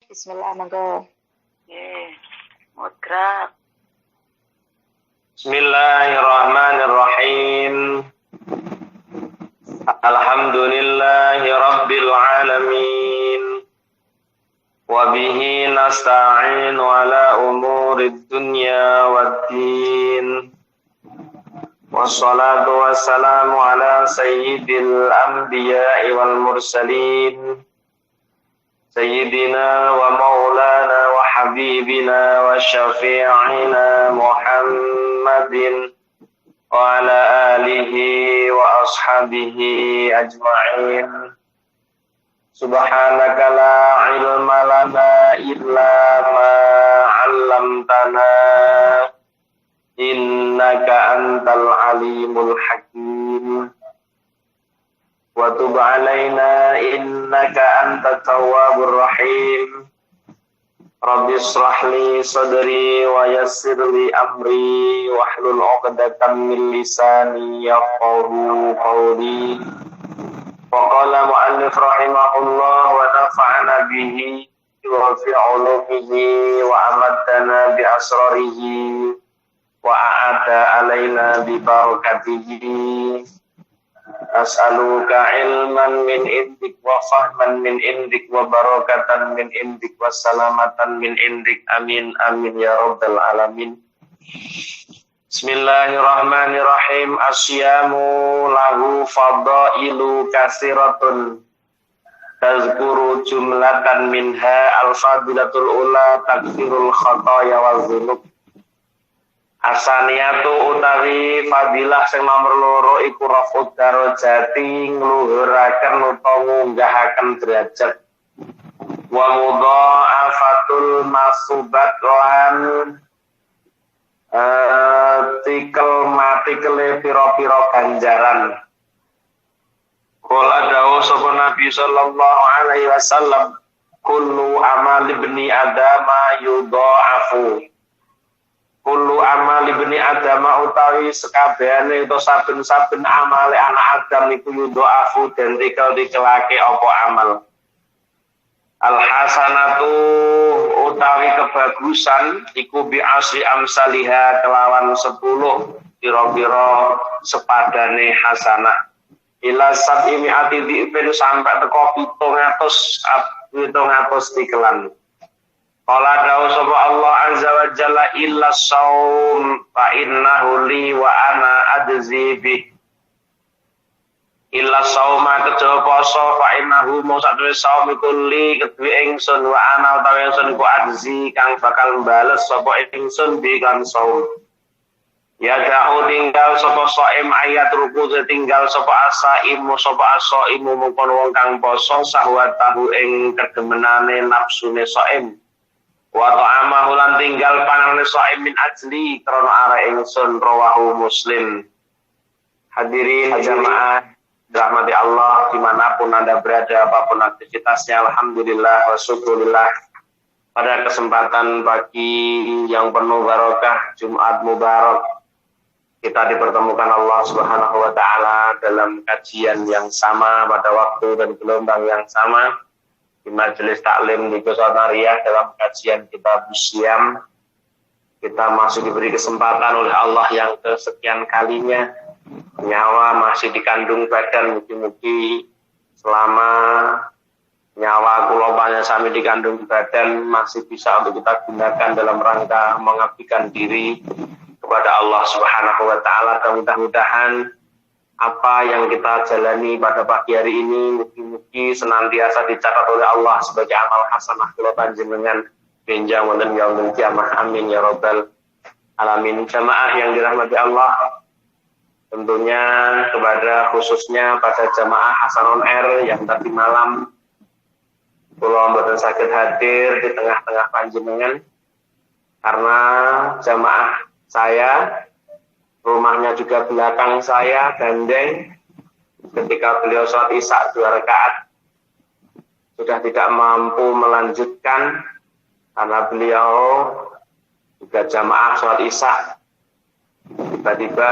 Bismillah, monggo. Mudrak. Bismillahirrahmanirrahim. Alhamdulillahi rabbil alamin. Wa bihi nasta'inu ala umurid dunya waddin. Wassalatu wassalamu ala sayyidil anbiya'i wal mursalin. Sayyidina wa maulana wa habibina wa syafi'ina Muhammadin wa ala alihi wa ashabihi ajma'in. Subhanaka la ilma lana illa ma 'allamtana innaka antal alimul hakim. Wa tub 'alaina innaka antat tawwabur rahim. Rabbi shrah li sadri wa yassir li amri wahlul 'uqdatam min lisani yafqahu qawli. Wa qala mu'allif rahimahullah wa nafa'ana bihi wa fi 'ulumihi wa amaddana bi asrarihi wa a'ada alaina bi barakatihi. As'aluka ilman min indik wa fahman min indik wa barakatan min indik wa salamatan min indik. Amin amin ya rabbal alamin. Bismillahirrahmanirrahim. Asyamu lahu fadailu kasiratun tazkuru jumlatan minha al-fadilatul ula takfirul khataya wa dzunub. Asaniyatu utawi fadilah sing nomor loro iku rafud darajati ngluhuraken utawa ngunggahaken derajat. Wa mudha'afatul masubat lan tikele pira-pira ganjaran. Qala dawu sapa Nabi sallallahu alaihi wasallam, kullu amal ibni adama yudha'afu. Kullu amal ibni adama utawi sekabehane utawa saben-saben amale anak Adam iku yudha'afu den dikelake apa amal. Al hasanatu utawi kebagusan iku bi asri amsaliha kelawan 10 pira-pira sepadane hasanah. Ila sab'i mi'ati dhi'fin sampai teko 700 tikelan. Qala dawu sapa Allah azza wa jalla illa shaum fa innahu li wa ana ajzi bih. Illa shauma kejaba poso fa innahu mung sadurunge saum iku li kedue ingsun wa ana utawi ingsun iku ajzi kang bakal bales sapa ingsun bi kan saum. Ya da'u tinggal sapa shaim ayat ruku tinggal sapa asaimu mungkon wong kang poso sahwatahu ing kedemenane nafsune shaim. Wa ta'amahu lan tinggal panganane shaim min ajli krana are ingsun rawahu Muslim. Hadirin jamaah dirahmati Allah dimanapun Anda berada, apapun aktivitasnya, alhamdulillah wa syukurillah. Pada kesempatan pagi yang penuh barokah, Jumat Mubarak, kita dipertemukan Allah Subhanahu wa taala dalam kajian yang sama pada waktu dan gelombang yang sama di Majelis Taklim di Kusonariah dalam kajian kitab Syam. Kita masih diberi kesempatan oleh Allah yang kesekian kalinya, nyawa masih dikandung badan, mugi-mugi selama nyawa kulobanya sami dikandung badan masih bisa untuk kita gunakan dalam rangka mengabdikan diri kepada Allah Subhanahu wa taala. Dan mudah-mudahan apa yang kita jalani pada pagi hari ini mugi-mugi senantiasa dicatat oleh Allah sebagai amal hasanah kula panjenengan benjang wonten yaumul kiamah. Amin ya rabbal alamin. Jamaah yang dirahmati Allah, tentunya kepada khususnya pada jamaah Hasan On Air yang tadi malam kula mboten saged hadir di tengah-tengah panjenengan karena jamaah saya rumahnya juga belakang saya gandeng ketika beliau sholat isya 2 rakaat sudah tidak mampu melanjutkan karena beliau juga jamaah sholat isya. Tiba-tiba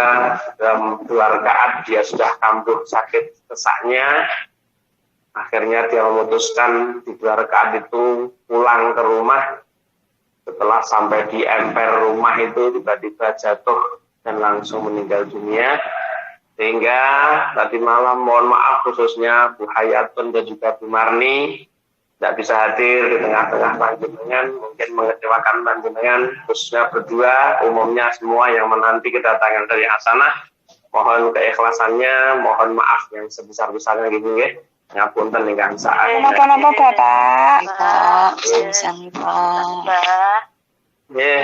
dalam 2 rakaat dia sudah kambuh sakit kesaknya Akhirnya dia memutuskan 3 rakaat itu pulang ke rumah. Setelah sampai di emper rumah itu tiba-tiba jatuh dan langsung meninggal dunia. Sehingga tadi malam mohon maaf khususnya Bu Hayatun dan juga Bu Marni tidak bisa hadir di tengah-tengah panjenengan, mungkin mengecewakan panjenengan, khususnya berdua, umumnya semua yang menanti kedatangan dari Hasanah. Mohon keikhlasannya, mohon maaf yang sebesar-besarnya gitu ya. Ngapunten ingkang saat. Napa-napa Bapak? Sama-sama Pak.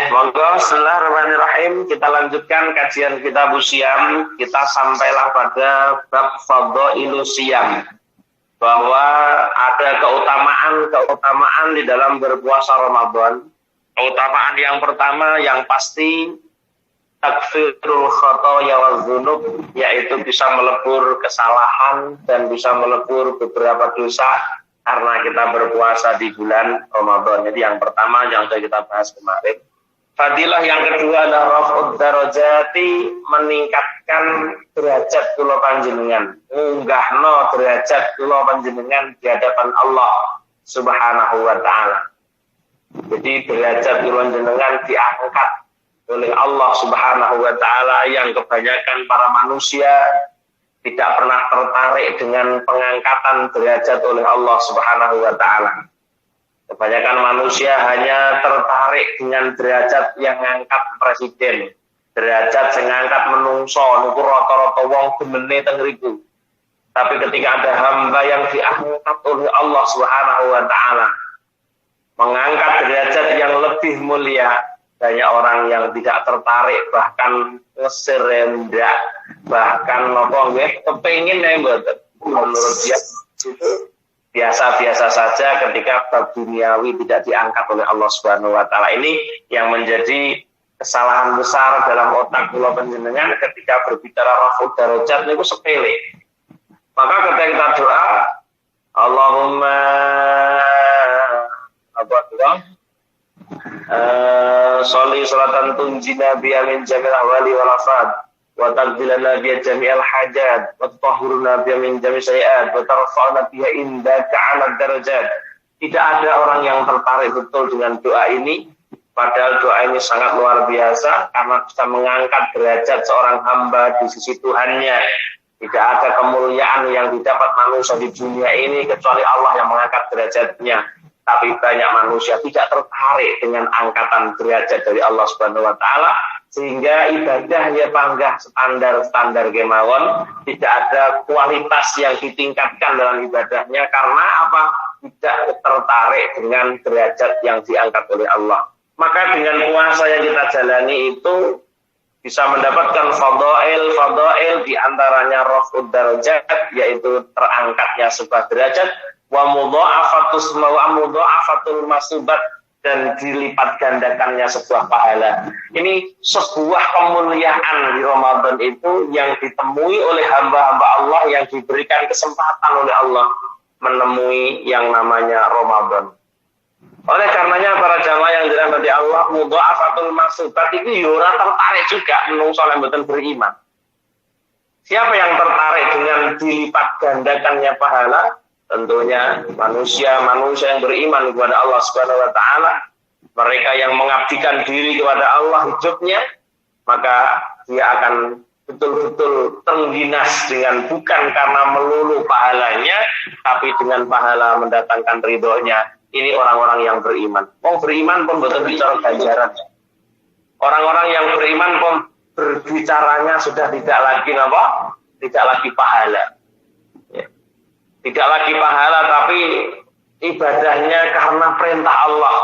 Monggo bismillahirrahmanirrahim. Kita lanjutkan kajian kitab Siam. Kita sampailah pada bab fadhailus Siam. Bahwa ada keutamaan di dalam berpuasa Ramadan. Keutamaan yang pertama yang pasti takfirul khotoya wa dzunub, yaitu bisa melebur kesalahan dan bisa melebur beberapa dosa karena kita berpuasa di bulan Ramadan. Jadi yang pertama yang sudah kita bahas kemarin. Fadilah yang kedua adalah raf'ud darajati, meningkatkan derajat kula panjenengan, munggahno derajat kula panjenengan di hadapan Allah Subhanahu wa taala. Jadi derajat kula panjenengan diangkat oleh Allah Subhanahu wa taala yang kebanyakan para manusia tidak pernah tertarik dengan pengangkatan derajat oleh Allah Subhanahu wa taala. Kebanyakan manusia hanya tertarik dengan derajat yang ngangkat presiden, derajat yang ngangkat menungso, niku rata-rata wong gemene teng riku. Tapi ketika ada hamba yang diangkat oleh Allah Subhanahu wa taala, mengangkat derajat yang lebih mulia, banyak orang yang tidak tertarik, bahkan ngeserendak, bahkan nopo nggih kepengin mboten. Menurut dia itu biasa-biasa saja ketika bab duniawi tidak diangkat oleh Allah Subhanahu wa taala. Ini yang menjadi kesalahan besar dalam otak kula panjenengan ketika berbicara raf'ud darajat niku sepele. Maka ketika kita doa, Allahumma apa doa? Sholli sholatan tunjina biha min jamil ahwali wal afat wa taqbilana biha jami'al hajat wa tutahhiruna biha min jami' sayiat wa tarfa'na biha indaka 'ala darajat. Tidak ada orang yang tertarik betul dengan doa ini, padahal doa ini sangat luar biasa karena bisa mengangkat derajat seorang hamba di sisi Tuhannya. Tidak ada kemuliaan yang didapat manusia di dunia ini kecuali Allah yang mengangkat derajatnya. Tapi banyak manusia tidak tertarik dengan angkatan derajat dari Allah Subhanahu wa taala, sehingga ibadahnya panggah standar kemawon, tidak ada kualitas yang ditingkatkan dalam ibadahnya karena apa? Tidak tertarik dengan derajat yang diangkat oleh Allah. Maka dengan puasa yang kita jalani itu bisa mendapatkan fadail di antaranya raf'ud darajat, yaitu terangkatnya sebuah derajat, wa mudha'afatul masubat, dan dilipat gandakannya sebuah pahala. Ini sebuah kemuliaan di Ramadan itu yang ditemui oleh hamba-hamba Allah yang diberikan kesempatan oleh Allah menemui yang namanya Ramadan. Oleh karenanya para jamaah yang dirahmati Allah, mudha'afatul masubat itu ora tertarik juga menungso yang mboten beriman. Siapa yang tertarik dengan dilipat gandakannya pahala? Tentunya manusia yang beriman kepada Allah Subhanahu wa taala, mereka yang mengabdikan diri kepada Allah hidupnya, maka dia akan betul-betul terginas dengan bukan karena melulu pahalanya, tapi dengan pahala mendatangkan ridhonya. Ini orang-orang yang beriman. Wong beriman pun betul bicara ganjaran. Orang-orang yang beriman pun berbicaranya sudah tidak lagi apa? Tidak lagi pahala. Tidak lagi pahala, tapi ibadahnya karena perintah Allah.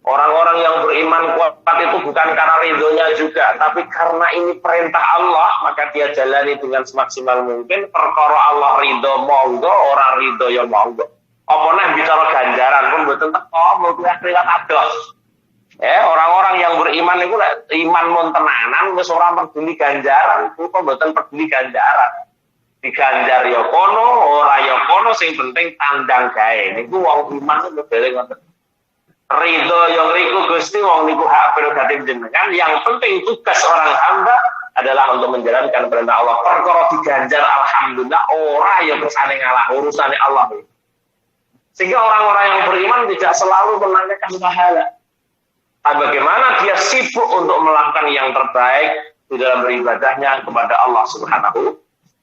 Orang-orang yang beriman kuat itu bukan karena ridhonya juga, tapi karena ini perintah Allah, maka dia jalani dengan semaksimal mungkin. Perkara Allah ridho monggo, orang ridho ya monggo. Apa nek bicara ganjaran pun mboten teko, mboten akhirat adoh. Orang-orang yang beriman itu iman mun tenanan wis ora peduli ganjaran, kok mboten peduli ganjaran. Diganjar ya kono, ora ya kono, sing penting tandang gawe. Niku wong iman itu modele ngoten. Ridho yang riku Gusti, wong niku hak prerogatif jenengan. Yang penting tugas orang hamba adalah untuk menjalankan perintah Allah. Perkara diganjar alhamdulillah ora ya kersane ngalah urusane Allah. Sehingga orang-orang yang beriman tidak selalu menanyakan pahala. Tapi bagaimana dia sibuk untuk melakukan yang terbaik di dalam beribadahnya kepada Allah Subhanahu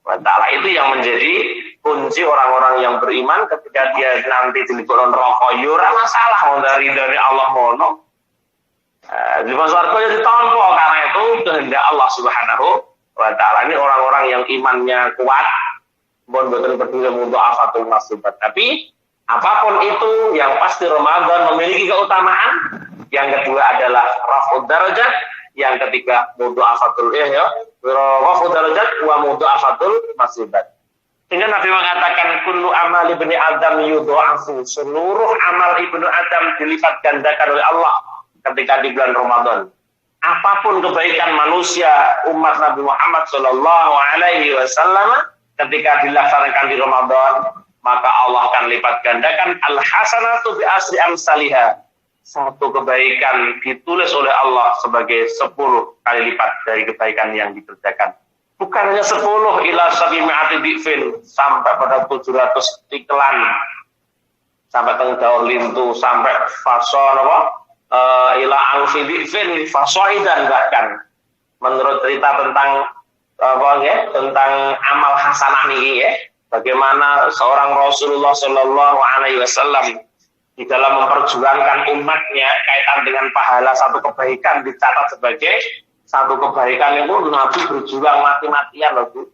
wa ta'ala. Itu yang menjadi kunci orang-orang yang beriman ketika dia nanti dilebokno neraka ya ora masalah dari Allah mono. Di surga ya ditampa karena itu kehendak Allah Subhanahu wa ta'ala. Ini orang-orang yang imannya kuat, boten peduli mudha'afatul masubat. Tapi apapun itu yang pasti Ramadan memiliki keutamaan. Yang kedua adalah raf'ud darajat, yang ketiga mudha'afatul raf'ud darajat wa mudha'afatul masubat. Sehingga Nabi mengatakan kullu amal ibni Adam yudha'afu, seluruh amal ibnu Adam dilipat gandakan oleh Allah ketika di bulan Ramadan. Apapun kebaikan manusia umat Nabi Muhammad sallallahu alaihi wasallam ketika dilaksanakan di Ramadan, maka Allah akan lipat gandakan al-hasanatu bi asri amsalihha. Satu kebaikan ditulis oleh Allah sebagai 10 kali lipat dari kebaikan yang dikerjakan. Bukan hanya 10 ila sabimi'ati dhifin, sampai pada 700 iklan, sampai tengah lintu, sampai fason ila alfi dhifin fasoidan. Bahkan menurut cerita tentang tentang amal hasanah ini bagaimana seorang Rasulullah Shallallahu Alaihi Wasallam di dalam memperjuangkan umatnya kaitan dengan pahala satu kebaikan dicatat sebagai satu kebaikan itu Nabi berjuang mati-matian loh Bu.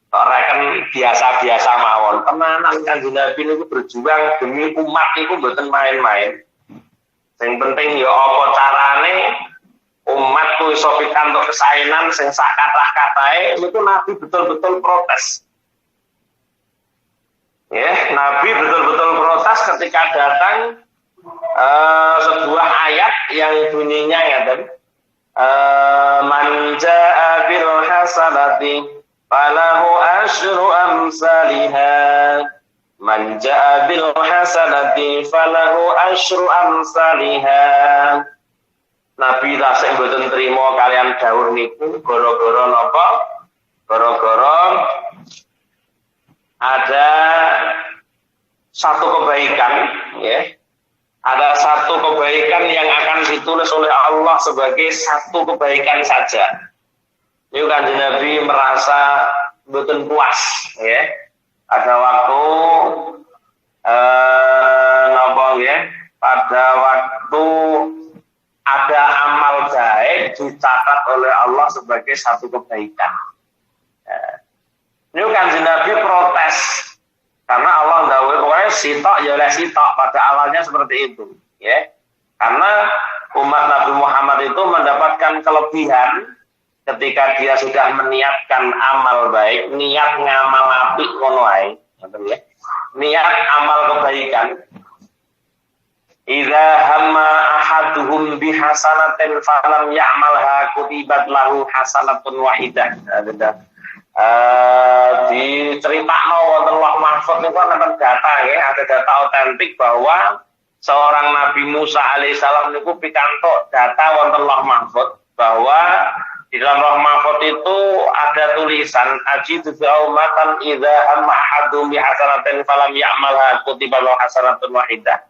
Orang biasa-biasa mawon. Tenanan Kanjeng Nabi itu berjuang demi umat itu mboten main-main. Yang penting ya apa carane umatku iso pikantuk kesaenan sing sak kathah-kathahe niku Nabi betul-betul protes. Ya, Nabi betul-betul protes ketika datang sebuah ayat yang bunyinya man jaa bil hasanati falahu asyru amsalihha, man jaa bil hasanati falahu asyru amsalihha. Nabi lah sing mboten trima kalian dawuh niku gara-gara napa? Gara-gara ada satu kebaikan, ya. Ada satu kebaikan yang akan ditulis oleh Allah sebagai satu kebaikan saja. Ini Kanjeng Nabi merasa betul puas, ya. Ada waktu pada waktu ada amal baik dicatat oleh Allah sebagai satu kebaikan. Ini Kanjeng Nabi protes karena Allah dawuh kowe sitok ya oleh sitok, pada awalnya seperti itu, ya. Karena umat Nabi Muhammad itu mendapatkan kelebihan ketika dia sudah meniatkan amal baik, niat ngamal apik ngono ae, ya. Niat amal kebaikan. Idza hamma ahaduhum bihasanatin falam ya'malha kutibat lahu hasanatun wahidah. Diceritakno wonten Lauh Mahfuz niku ana data ya, ada data otentik bahwa seorang Nabi Musa alaihissalam niku pikantuk data wonten Lauh Mahfuz bahwa di dalam Lauh Mahfuz itu ada tulisan ajidu fi'umatan idza hamma ahadum bihasanatin falam ya'malha kutibat lahu hasanatun wahidah.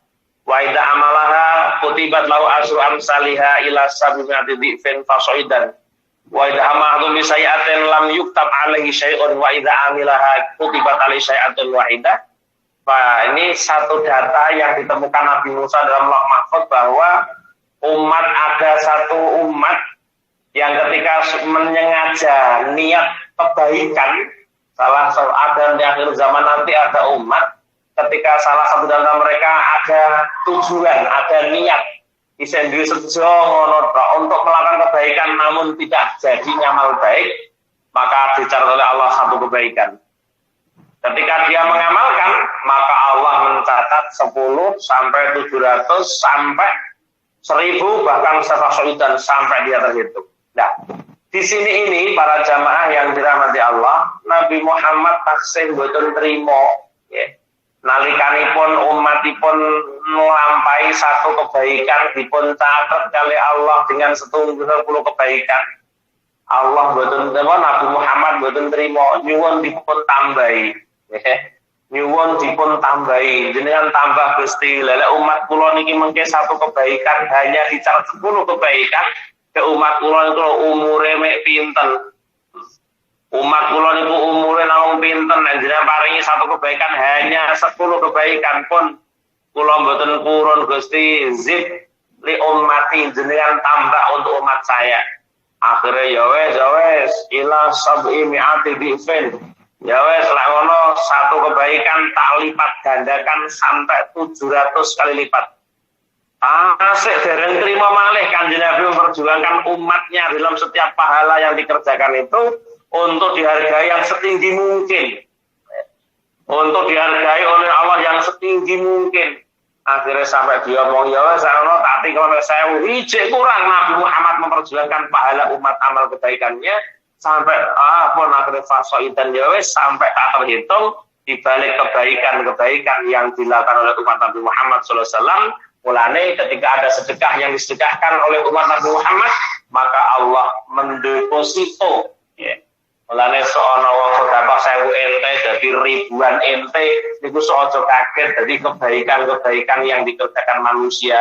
Wa idza amalaha kutibat lahu asyru amsalihha ila sab'ati dhifin fasoidan. Wa idza amahum bi sayi'atin lam yuktab alaihi syai'un wa idza amilaha kutibat alaihi syai'atun wahidah. Nah, ini satu data yang ditemukan Nabi Musa dalam Lauh Mahfuz bahwa ada satu umat yang ketika menyengaja niat kebaikan, ada di akhir zaman nanti ada umat ketika salah satu dari mereka ada tujuan, ada niat isendiri sejo ngono untuk melakukan kebaikan namun tidak jadi ngamal baik, maka dicatat oleh Allah satu kebaikan. Ketika dia mengamalkan, maka Allah mencatat 10 sampai 700 sampai 1000 bahkan dan sampai dia terhitung. Nah, di sini ini para jamaah yang dirahmati Allah, Nabi Muhammad taksih boten trimo, ya. Nalikanipun umatipun melampaui satu kebaikan dipun catat oleh Allah dengan 70 kebaikan. Allah mboten terima, Nabi Muhammad mboten terima, nyuwun dipun tambahi. Nyuwun dipun tambahi, jenengan tambah Gusti. Lele umat kula niki mengke satu kebaikan hanya dicatat 10 kebaikan. Ke umat kula niku umure mek pinten. Umat kula niku umure namung pinten, jenengan paringi satu kebaikan hanya 10 kebaikan pun kula mboten purun Gusti. Zid li ummati, jenengan tambah untuk umat saya. Akhirnya ya wes ila sab'i mi'ati dhifin. Ya wes lek ngono satu kebaikan tak lipat gandakan sampai 700 kali lipat. Asik dereng terima malih Kanjeng Nabi memperjuangkan umatnya dalam setiap pahala yang dikerjakan itu untuk dihargai yang setinggi mungkin. Untuk dihargai oleh Allah yang setinggi mungkin. Akhirnya sampai dia ngomong ya wes ana tak tikel 1000 ijek kurang Nabi Muhammad memperjuangkan pahala umat amal kebaikannya. Sampai pun akhirnya fasoidan ya wes sampai tak terhitung di balik kebaikan-kebaikan yang dilakukan oleh umat Nabi Muhammad SAW. Mulane ketika ada sedekah yang disedekahkan oleh umat Nabi Muhammad, maka Allah mendeposito. Mulane seono wong sedekah 1000 ente jadi ribuan ente niku aja kaget. Jadi kebaikan-kebaikan yang dikerjakan manusia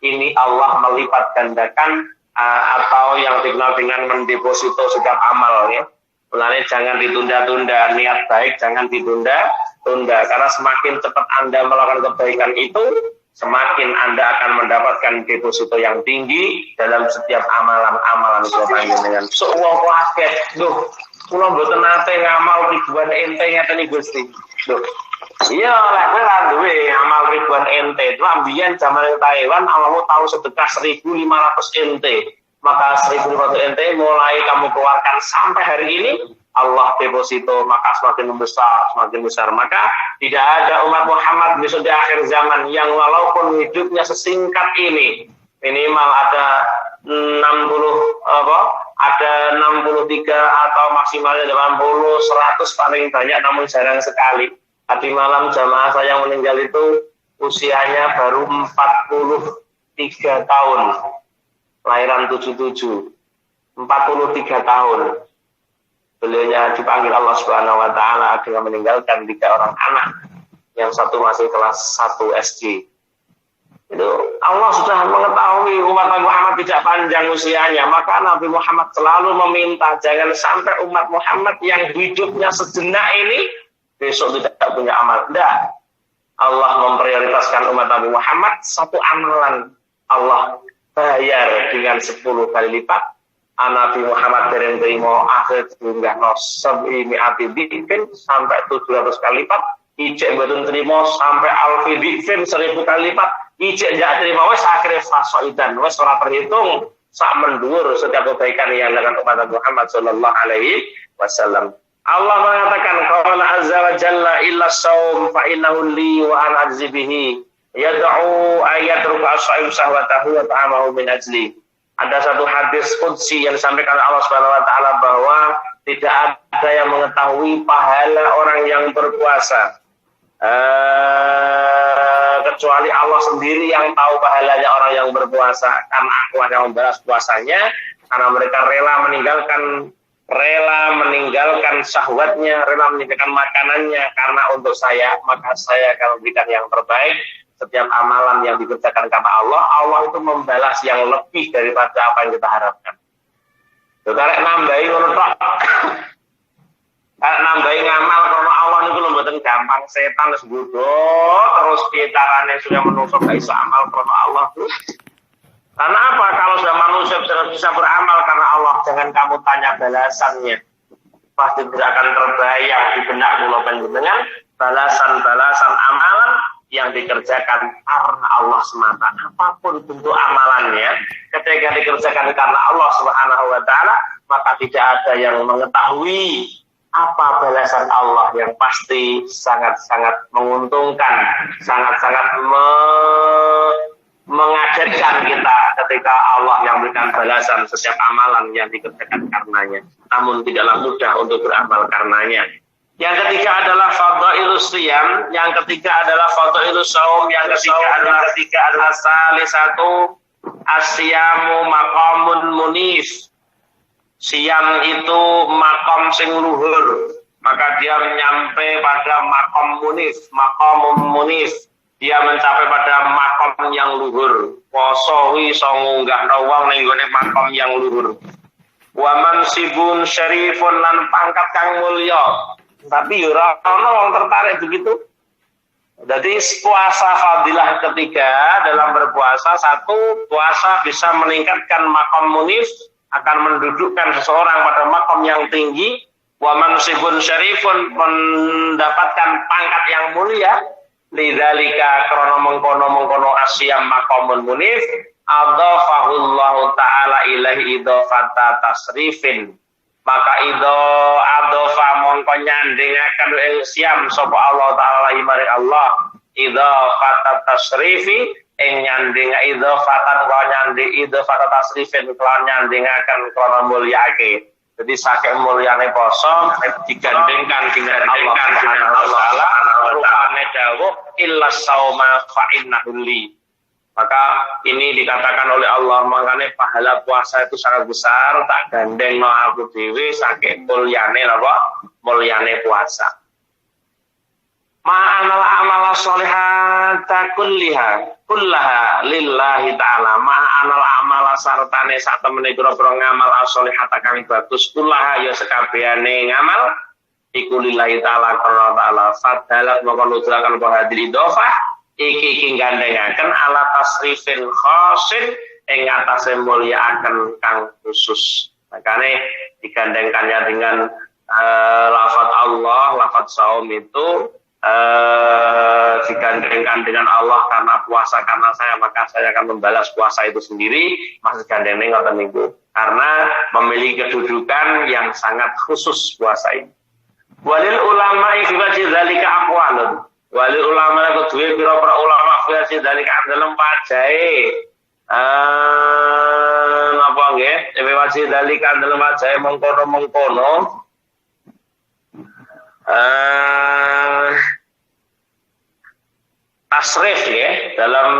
ini Allah melipat gandakan atau yang dikenal dengan mendeposito setiap amal ya. Mulanya jangan ditunda-tunda, niat baik jangan ditunda-tunda karena semakin cepat Anda melakukan kebaikan itu, semakin Anda akan mendapatkan deposito yang tinggi dalam setiap amalan-amalan kula panjenengan. Sok wong kaget, lho, kula mboten nate ngamal ribuan ente ngeten iki Gusti. Lho. Iya, lek kowe ra duwe amal ribuan ente. Cuma mbiyen zaman Taiwan Allah tahu sedekah 1500 ente. Maka 1500 ente mulai kamu keluarkan sampai hari ini Allah deposito maka semakin besar. Maka tidak ada umat Muhammad besok di akhir zaman yang walaupun hidupnya sesingkat ini minimal ada 63 atau maksimalnya 80, 100 paling banyak namun jarang sekali. Tadi malam jamaah saya yang meninggal itu usianya baru 43 tahun. Lahiran 77. 43 tahun. Beliaunya dipanggil Allah Subhanahu wa taala dengan meninggalkan 3 orang anak. Yang satu masih kelas 1 SD. Itu Allah sudah mengetahui umat Nabi Muhammad tidak panjang usianya, maka Nabi Muhammad selalu meminta jangan sampai umat Muhammad yang hidupnya sejenak ini besok tidak punya amal. Tidak. Allah memprioritaskan umat Nabi Muhammad satu amalan. Allah bayar dengan 10 kali lipat. Nabi Muhammad dereng terima akhir jumlah sab'i mi'ati dhifin sampai 700 kali lipat. Ijek mboten terima sampai alfi dhifin 1000 kali lipat. Ijek ndak terima wis akhire fasoidan wis ora terhitung sak mendhuwur setiap kebaikan yang dilakukan umat Nabi Muhammad sallallahu alaihi wasallam. Allah mengatakan qala azza wa jalla illa shaum fa innahu li wa ana ajzi bihi yad'u ayatruka as-shaim sahwatahu wa ta'amahu min ajli. Ada satu hadis qudsi yang disampaikan oleh Allah Subhanahu wa taala bahwa tidak ada yang mengetahui pahala orang yang berpuasa kecuali Allah sendiri yang tahu pahalanya orang yang berpuasa karena aku yang membalas puasanya karena mereka rela meninggalkan syahwatnya, rela meninggalkan makanannya karena untuk saya, maka saya akan memberikan yang terbaik. Setiap amalan yang dikerjakan karena Allah, Allah itu membalas yang lebih daripada apa yang kita harapkan. Karek nambahi ngono tok. Karek nambahi ngamal karena Allah niku lho mboten gampang, setan wis nggodho terus piye carane sudah menungso gak iso amal karena Allah. Karena apa? Kalau sudah manusia tidak bisa beramal karena Allah, jangan kamu tanya balasannya. Pasti tidak akan terbayang di benak kula panjenengan balasan-balasan amalan yang dikerjakan karena Allah semata. Apapun bentuk amalannya, ketika dikerjakan karena Allah Subhanahu wa taala, maka tidak ada yang mengetahui apa balasan Allah yang pasti sangat-sangat menguntungkan, sangat-sangat mengagetkan kita ketika Allah yang memberikan balasan setiap amalan yang dikerjakan karenanya. Namun tidaklah mudah untuk beramal karenanya. Yang ketiga adalah fadhailus shiyam, yang ketiga adalah fadhailus shaum, yang ketiga adalah salisatu asyamu maqamun munif. Siam itu makom sing luhur, maka dia nyampe pada makom munif. Dia mencapai pada makom yang luhur. Poso iso ngunggahno wong ning gone makom yang luhur. Wa mansibun syarifun lan pangkat kang mulya. Tapi yo ora ono wong tertarik begitu. Jadi puasa fadilah ketiga dalam berpuasa, satu, puasa bisa meningkatkan makom munif, akan mendudukkan seseorang pada makom yang tinggi. Wa mansibun syarifun, mendapatkan pangkat yang mulia. Lidzalika krana mengkono asyam maqamun munif adhafahullahu ta'ala ilaihi idhafata tasrifin, maka adhafa mongko nyandingaken ing siam sapa Allah taala mari Allah idhafata tasrifi ing nyandinga idhafatan wa idhafata tasrifin kelawan nyandingaken krana mulyake. Jadi saking mulyane poso digandengkan dengan Allah Subhanahu wa taala rupane dawuh illa sauma fa innahu li. Maka ini dikatakan oleh Allah, makanya pahala puasa itu sangat besar, tak gandeng no aku dewe saking mulyane apa? Mulyane puasa. Ma'anal amala sholihata kullaha lillahi ta'ala. Ma'anal amala sartane sak temene pira-pira ngamal sholihata kang bagus kullaha ya sekabehane ngamal iku lillahi ta'ala karena ta'ala fadalat maka nudrakan bahadil idhofah iki gandhengaken ala tasrifin khasin ing atase mulyakaken kang khusus. Makane digandengkannya dengan lafaz Allah, lafaz saum itu digandengkan dengan Allah karena puasa karena saya, maka saya akan membalas puasa itu sendiri. Maksud gandengnya ngoten niku karena memiliki kedudukan yang sangat khusus puasa ini. Walil ulama fi wajhi dzalika aqwalun. Walil ulama kedue pira-pira ulama fi wajhi dzalika dalam wajahe napa nggih? Fi wajhi dzalika dalam wajahe mengkono-mengkono tasrif ya, dalam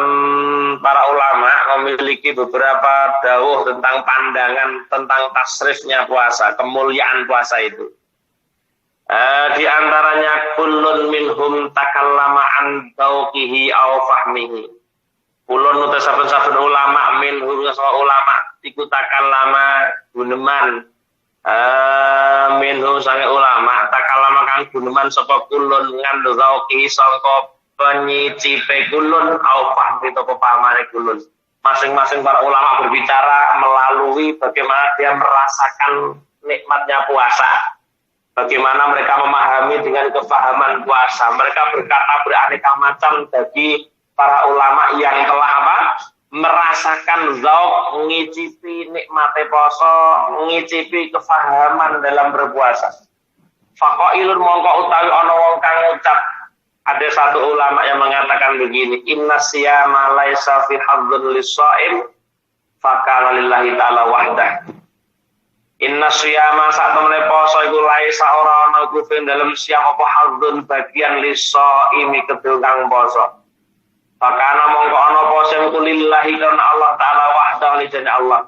para ulama memiliki beberapa dawuh tentang pandangan tentang tasrifnya puasa, kemuliaan puasa itu. Di antaranya kullun minhum takallama an tauqihi aw fahmihi. Kullun uta saben-saben ulama minhum ulama iku takallama guneman minhum sange ulama takallama kang guneman sapa kullun ngandho tauqihi sangka penyicipe kulun au fahmi atau pemahamane kulun. Masing-masing para ulama berbicara melalui bagaimana dia merasakan nikmatnya puasa, bagaimana mereka memahami dengan kefahaman puasa. Mereka berkata beraneka macam bagi para ulama yang telah merasakan zauk, ngicipi nikmate poso, ngicipi kefahaman dalam berpuasa. Faqailun mongko utawi ana wong kang ngucap. Ada satu ulama yang mengatakan begini, inna siyama laisa fi hadzun lis-shaim fakana lillahi ta'ala wahdah. Inna siyama sak temene poso iku laisa ora ana iku dalam siam apa hadzun bagian lis-shaimi kedul kang poso. Fakana mongko ana poso iku lillahi karena Allah ta'ala wahdah li Allah.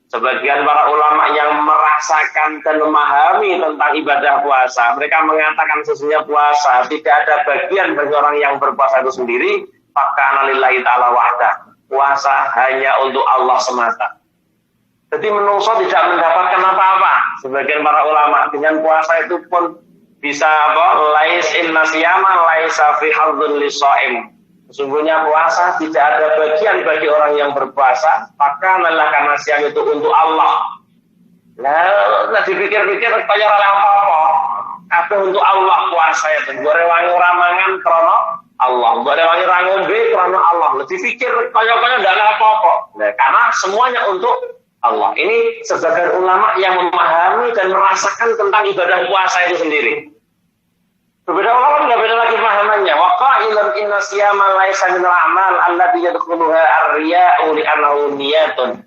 Sebagian para ulama yang merasakan dan memahami tentang ibadah puasa, mereka mengatakan sesungguhnya puasa tidak ada bagian bagi orang yang berpuasa itu sendiri, fakana lillahi ta'ala wahdah. Puasa hanya untuk Allah semata. Jadi menungso tidak mendapatkan apa-apa. Sebagian para ulama dengan puasa itu pun bisa lais inna siyama laisa fi hadzun lis-shaim. Sesungguhnya puasa tidak ada bagian bagi orang yang berpuasa, maka adalah karena siang itu untuk Allah. Nah dipikir-pikir kaya ora apa-apa. Apa untuk Allah puasa itu. Gore wangi ramangan krana Allah, gore wangi ra ngombe krana Allah. Dipikir kaya-kaya ndak ada apa-apa. Nah, karena semuanya untuk Allah. Ini sebagian ulama yang memahami dan merasakan tentang ibadah puasa itu sendiri. Berbeda ulama tidak beda lagi pahamannya. Wa qailan inna siyama laisa minal a'mal allati yadkhuluha ar-riya'u li annahu niyatun.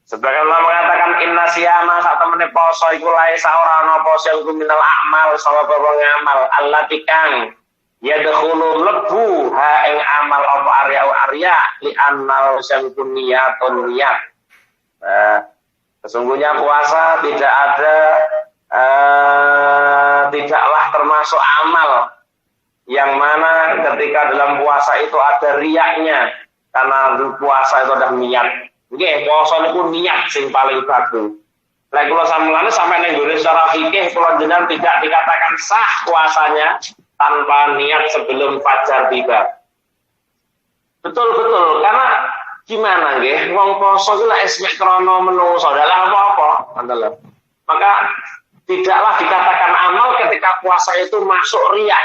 Sebagian ulama mengatakan inna siyama sak temene poso iku laisa ora ana poso iku minal a'mal sawa ngamal allati kang yadkhulu lebu ha ing amal apa arya li annahu samkun niyatun niyat. Sesungguhnya puasa tidaklah termasuk amal yang mana ketika dalam puasa itu ada riyaknya, karena puasa itu ada niat. Nggih, puasa niku niat sing paling bagus. Lek kula sampai ning gone secara fikih kula jenengan tidak dikatakan sah puasanya tanpa niat sebelum fajar tiba. Betul, karena gimana nggih, wong poso ku lek esmek krana menungso dalah apa-apa, ngoten lho. Maka tidaklah dikatakan amal ketika puasa itu masuk riya.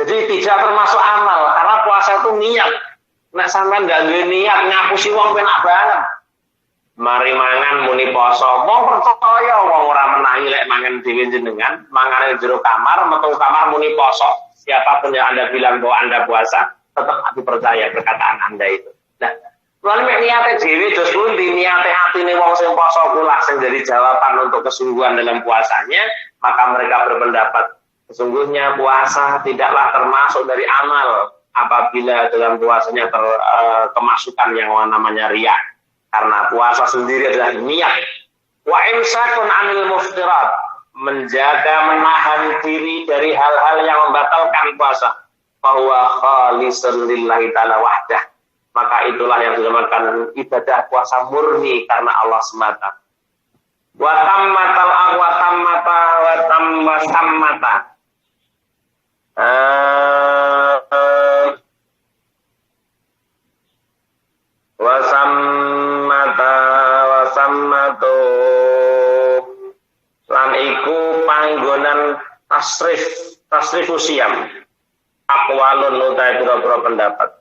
Jadi tidak termasuk amal karena puasa itu niat. Nek sampean ndak duwe niat ngapusi wong penak banget. Mari mangan muni poso, wong percaya wong ora menahi lek mangan dhewe jenengan, mangane jero kamar, metu kamar muni poso. Siapapun yang Anda bilang bahwa Anda puasa, tetap aku percaya perkataan Anda itu. Nah, lalu mek niate dhewe dos pundi, niate atine wong sing poso kuwi sing jadi jawaban untuk kesungguhan dalam puasanya, maka mereka berpendapat sesungguhnya puasa tidaklah termasuk dari amal apabila dalam puasanya kemasukan yang namanya riya. Karena puasa sendiri adalah niat. Wa imsakun 'anil muftirat, menjaga menahan diri dari hal-hal yang membatalkan puasa. Bahwa khalisun lillahi ta'ala wahdah. Maka itulah yang dinamakan ibadah puasa murni karena Allah semata. Wa tammatal wasammatu lan iku panggonan tasrifu siam aqwalun utai beberapa pendapat.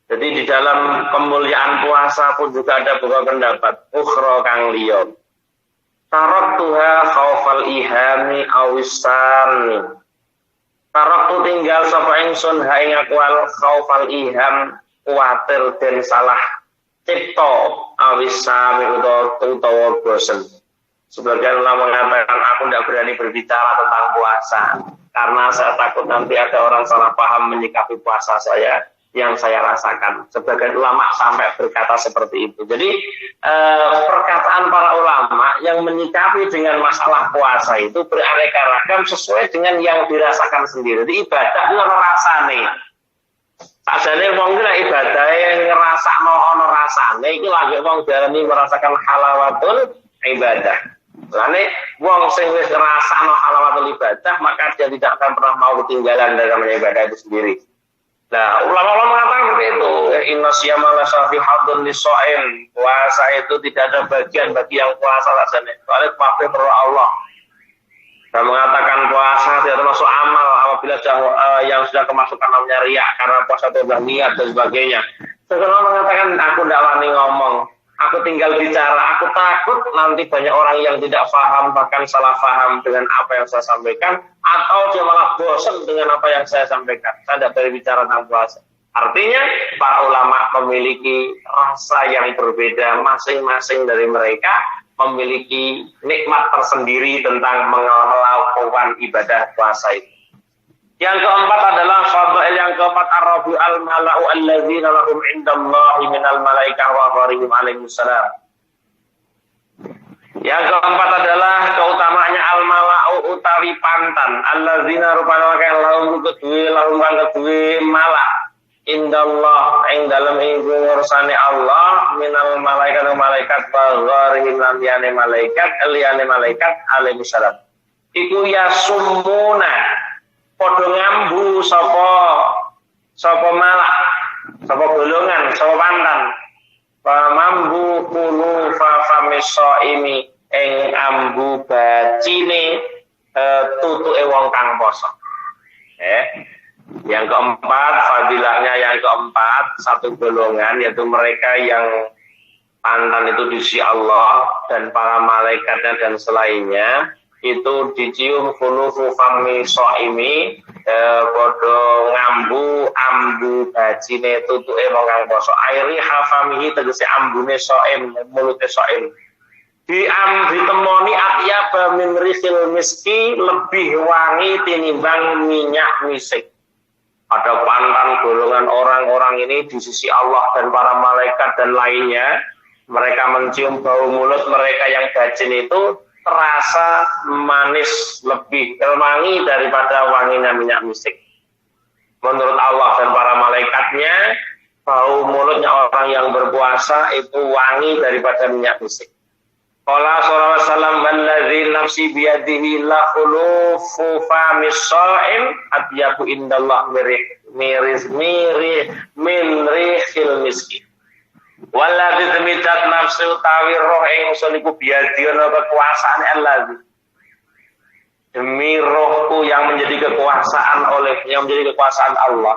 Jadi di dalam kemuliaan puasa pun juga ada beberapa pendapat ukhra kang liya. Taraktuha khaufal ihami awisani. Taraktu tinggal sapa ingsun ha ing aqwal khaufal iham, kuwatir dan salah cipto awisami utawa bosen. Sebagian ulama mengatakan aku tidak berani berbicara tentang puasa karena saya takut nanti ada orang salah paham menyikapi puasa saya yang saya rasakan. Sebagian ulama sampai berkata seperti itu. Jadi perkataan para ulama yang menyikapi dengan masalah puasa itu beraneka ragam sesuai dengan yang dirasakan sendiri. Jadi ibadah itu ono rasane. Sajane wong iki ibadah ngrasakno ana rasane iki lagi wong darani merasakan halawatul ibadah. Lane wong sing wis ngrasakno halawatul ibadah maka dia tidak akan pernah mau ketinggalan dalam ibadah itu sendiri. Nah, ulama-ulama mengatakan seperti itu. Inna siyama la safihadun lis-shaim. Puasa itu tidak ada bagian bagi yang puasa rasane. Soalnya patuh kepada Allah. Dan mengatakan puasa tidak termasuk amal apabila yang sudah kemasukan namanya riya karena puasa itu sudah niat dan sebagainya. Sekarang mengatakan aku tidak wani ngomong, aku tinggal bicara, aku takut nanti banyak orang yang tidak paham bahkan salah paham dengan apa yang saya sampaikan atau dia malah bosan dengan apa yang saya sampaikan. Saya tidak berbicara tentang puasa. Artinya para ulama memiliki rasa yang berbeda, masing-masing dari mereka memiliki nikmat tersendiri tentang melakukan ibadah puasa itu. Yang keempat adalah fadail yang keempat ar-rabi al-mala'u alladzina lahum indallahi minal malaikah wa gharihim alaihissalam. Yang keempat adalah keutamaannya al-mala'u utawi pantan alladzina rupana kang lahum kedue malak indallah ing dalem ing ngursane Allah minal malaikat wa gharihim liyane malaikat alaihissalam. Iku ya summuna padha ngambu sapa malak, sapa golongan, sapa pantan. Mambu kulu famisaimi ing ambu bacine tutuke wong kang poso. Yang keempat, fadilahnya yang keempat, satu golongan yaitu mereka yang pantan itu di sisi Allah dan para malaikatnya dan selainnya itu dicium khulufu fami shaimi padha ngambu ambu bajine tutuke wong kang poso airi hafamihi tegese ambune shaim mulute shaim ditemoni atyaba min rihil miski lebih wangi tinimbang minyak misik. Ada pantan golongan orang-orang ini di sisi Allah dan para malaikat dan lainnya Mereka mencium bau mulut mereka yang bajin itu terasa manis, lebih wangi daripada wanginya minyak misik. Menurut Allah dan para malaikatnya, bau mulutnya orang yang berpuasa itu wangi daripada minyak misik. Qala sallallahu alaihi wasallam, "Wallazi nafsi biyadihi la khulufu famis sha'im atyabu indallah min rihil miski." Wallazi temidat nafsu tawi roh ingsun iku biyadina kekuasaan Allah. Demi rohku yang menjadi kekuasaan olehnya, yang menjadi kekuasaan Allah.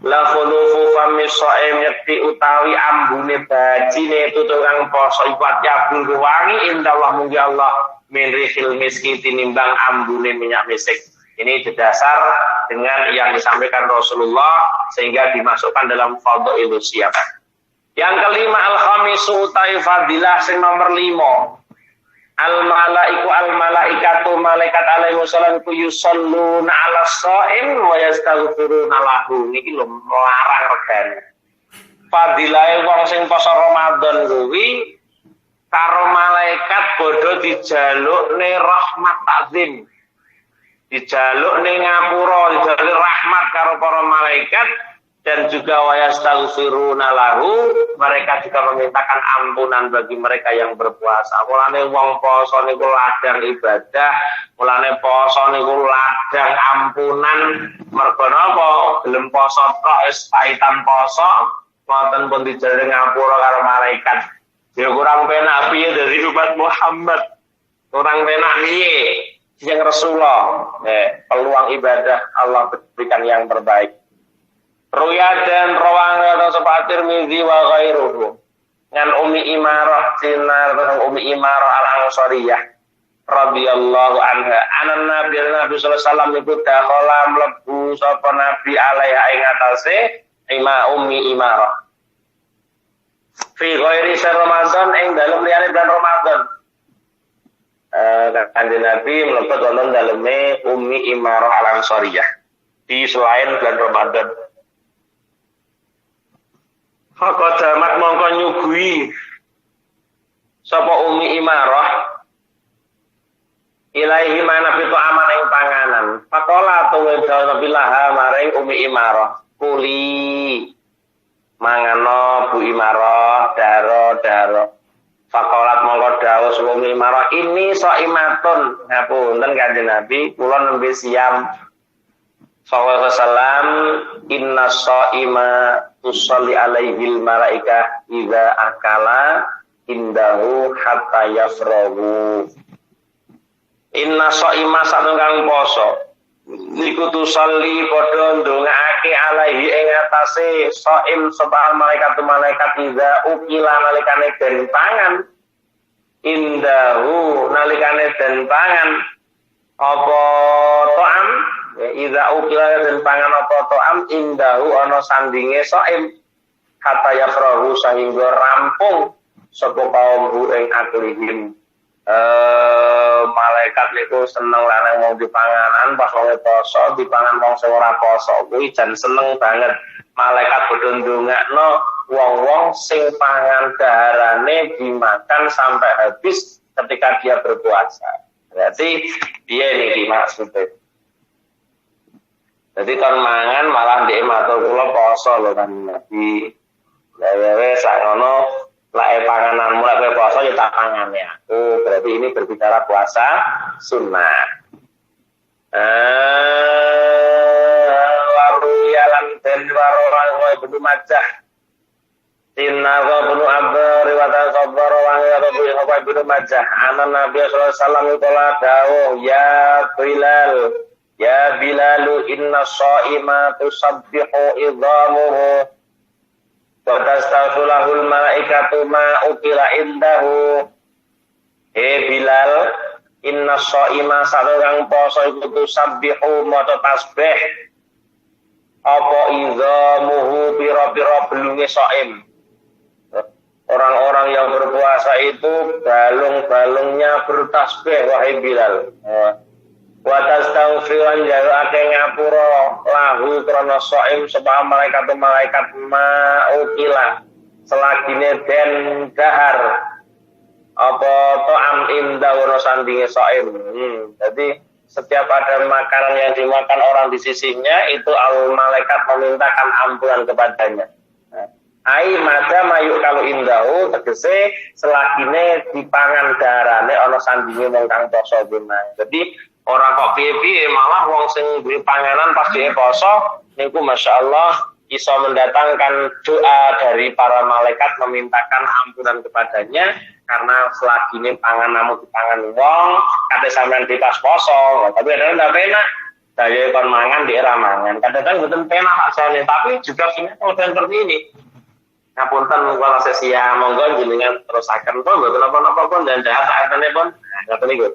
La khulufu famis sha'im yakti utawi ambune bajine itu tukang poso ipat yabul wangi indallah mugi Allah min rihil miski tinimbang ambune minyak misik. Ini berdasar dengan yang disampaikan Rasulullah sehingga dimasukkan dalam fadhailus siyam. Yang kelima al-khamisu utai fadilah sing nomor 5. Al-malaikatu malaikat alaihi wasallam ku yusalluna 'ala shaim wa yastaghfiruna lahu. Niki lho larang regane. Fadilahe wong sing poso Ramadan kuwi karo malaikat bodho dijalukne rahmat takzim. Dijalukne ngapura, dijalukne rahmat karo para malaikat. Dan juga wayastaghfiruna lahu, mereka juga memintakan ampunan bagi mereka yang berpuasa. Mulane wong poso niku ladang ibadah, mulane poso niku ladang ampunan. Mergo napa? Gelem poso tok wis paitan poso, wonten pun dijaluk ngapura karo malaikat. Ya kurang penak piye dari umat Muhammad. Kurang penak piye sing Rasulullah. Peluang ibadah Allah berikan yang terbaik. Ruya dan rawang atau sepatir Tirmidzi wa ghairuhu ngan Ummi Imarah sinar Ummi Imarah al-Ansariyah radhiyallahu anha anan Nabi sallallahu alaihi wasallam iku dakhala mlebu sapa Nabi alaiha ing atase Ummi Imarah fi ghairi Ramadan ing dalem liyane bulan Ramadan. Kanjeng Nabi mlebet wonten daleme Ummi Imarah al-Ansariyah di selain bulan Ramadan. Haka jamat mongko nyugui sapa Ummi Imarah ilaihi mana fitu aman ing panganan. Faqala tuwe Nabi laha maring Ummi Imarah, kuli mangano Bu Imarah daro. Faqalat mongko dawuh sapa Ummi Imarah, ini shaimatun. Ngapunten Kanjeng Nabi, kula nembe siam. Sallallahu alaihi wasallam, inna shaima tusalli alaihil malaikah idza akala indahu hatta yafrahu. Inna shaima satunggang poso niku tusalli padha ndongaake alaihi ing atase shaim sapa malaikat idza ukila nalikane den pangan indahu nalikane den pangan apa to'am idza ukila den pangan apa to'am indahu ana sandinge shaim hatta yafrahu sehingga rampung sapa kaum ing akulihim. Malaikat niku seneng lanang mau dipanganan pas wong poso dipangan wong sing ora poso kuwi jan seneng banget. Malaikat bodho ndongakno wong-wong sing pangan daharane dimakan sampai habis ketika dia berpuasa. Berarti dia niki maksudnya. Jadi kan mangan malah ndek matur kula poso lho kan Nabi. Lah sak ngono lek pangananmu lek puasa ya tak pangane aku. Berarti ini berbicara puasa sunnah. Waru yalan den warolan wa Ibnu Majah. Inna wa Ibnu Abdur riwayat kabar wa Ibnu Majah. Anan Nabi sallallahu alaihi wasallam qala dawuh ya Bilalu inna shaima tusabbihu idhamuhu wa tastaghfirul malaikatu ma ukila indahu. Bilal, inna shaima sareng poso iku tusabbihu maca tasbih apa idhamuhu pira-pira belunge shaim. Orang-orang yang berpuasa itu balung-balungnya bertasbih wahai Bilal. Wa tastaghfiran jalu ake ngapura lahu krana shaim sebab malaikat ma ukila selagine den dahar apa to'am indah ono sandinge soim. Jadi setiap ada makanan yang dimakan orang di sisinya itu malaikat memintakan ampunan kepadanya. Ai mada mayuk kalau indahu tegese selagine dipangan darane ana sandinge wong kang poso dina. Jadi ora kok piye-piye malah wong sing duwe panganan pas dhewe poso niku masyaallah iso mendatangkan doa dari para malaikat memintakan ampunan kepadanya karena selagine pangan namu dipangan wong kate sampean di pas poso. Tapi ada ndak penak daya kon mangan di era mangan. Kadang-kadang mboten penak asane tapi juga punya kelebihan seperti ini. Ngapunten kula sesia monggo jenengan terusaken pun mboten napa-napa pun dan dahar saatane pun ngoten niku.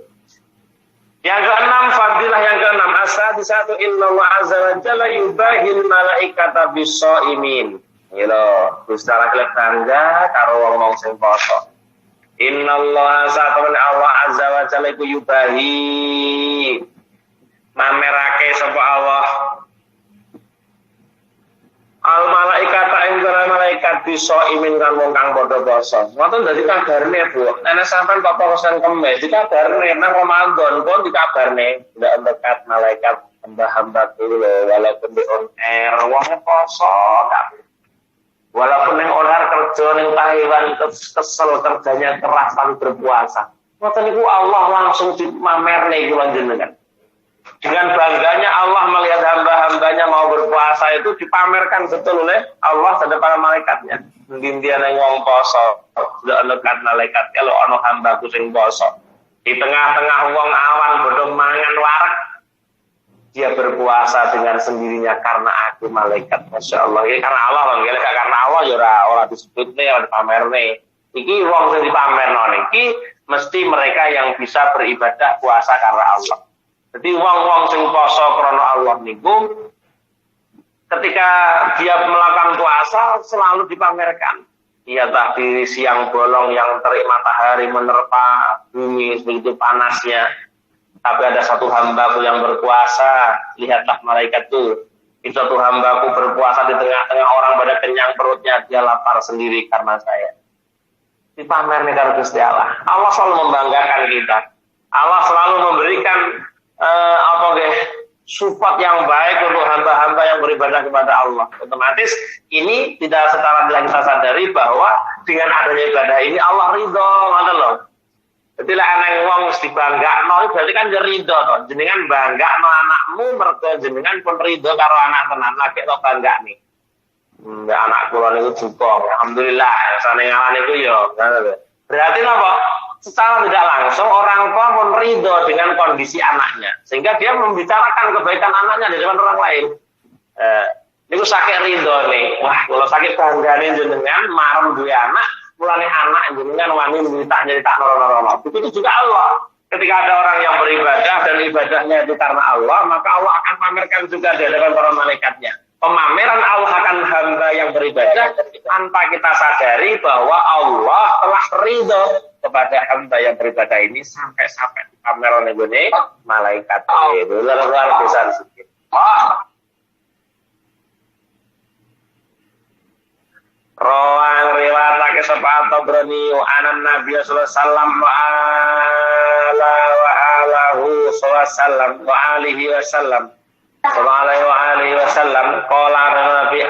Yang keenam fadilah yang keenam asadi satu innallaha azza wa jalla yubahil malaikata bisaimin. Ya lho, Gusti Allah bangga karo wong-wong sing poso. Innallaha satun Allah azza wa jalla iku yubahi mamerake sapa Allah al malaikata ing malaikat bisa imin kan wong kang padha poso. Ngoten dadi kabarne, Bu. Nek sampean kok posoan Kemis dikabarne nang Ramadan pun dikabarne ndak dekat malaikat hamba-hamba kulo walaupun di on air wong poso tak. Walaupun yang onar kerja ning Taiwan kesel kerjanya keras tapi berpuasa. Ngoten niku Allah langsung dimamerne iku panjenengan. Dengan bangganya Allah melihat hamba-hambanya mau berpuasa itu dipamerkan betul oleh Allah terhadap para malaikatnya. Lindian yang wong poso, sudah dekat malaikat kalau ono hambaku sing poso. Di tengah-tengah wong awan bodoh mangan warak, dia berpuasa dengan sendirinya karena aku malaikat. Masya Allah, ya karena Allah bang, ya karena Allah ya ora disebut nih, ora dipamer nih. Iki wong sing dipamer niki mesti mereka yang bisa beribadah puasa karena Allah. Jadi wong-wong sing poso krana Allah niku ketika dia melakukan puasa selalu dipamerkan. Ia tadi siang bolong yang terik matahari menerpa bumi begitu panasnya. Tapi ada satu hambaku yang berpuasa, lihatlah malaikat itu. Itu satu hambaku berpuasa di tengah-tengah orang pada kenyang perutnya, dia lapar sendiri karena saya. Dipamer nih karo Gusti Allah. Allah selalu membanggakan kita. Allah selalu memberikan support yang baik untuk hamba-hamba yang beribadah kepada Allah. Otomatis ini tidak secara bila kita sadari bahwa dengan adanya ibadah ini Allah ridho, ngoten lho. Jadi lah ana wong mesti banggakno berarti kan ridho to. Jenengan banggakno anakmu mergo jenengan pun ridho karo anak tenan lagi to banggakne. Mbak anak kula niku juga alhamdulillah sane ngawan niku ya. Berarti napa? Secara tidak langsung orang tua pun ridho dengan kondisi anaknya sehingga dia membicarakan kebaikan anaknya di depan orang lain. Ini sakit ridho nih. Wah, kalau sakit banggane jenengan marem duwe anak, mulane anak jenengan wani nyeritak noro-noro. Begitu juga Allah. Ketika ada orang yang beribadah dan ibadahnya itu karena Allah, maka Allah akan pamerkan juga di hadapan para malaikatnya. Pemameran Allah akan hamba yang beribadah tanpa kita sadari bahwa Allah telah ridho kepada hamba yang beribadah ini sampai pameran ini malaikat itu luar biasa sedikit. Rawang riwayatake sapa Tabrani anan Nabi sallallahu alaihi wasallam wa alihi wasallam qala Nabi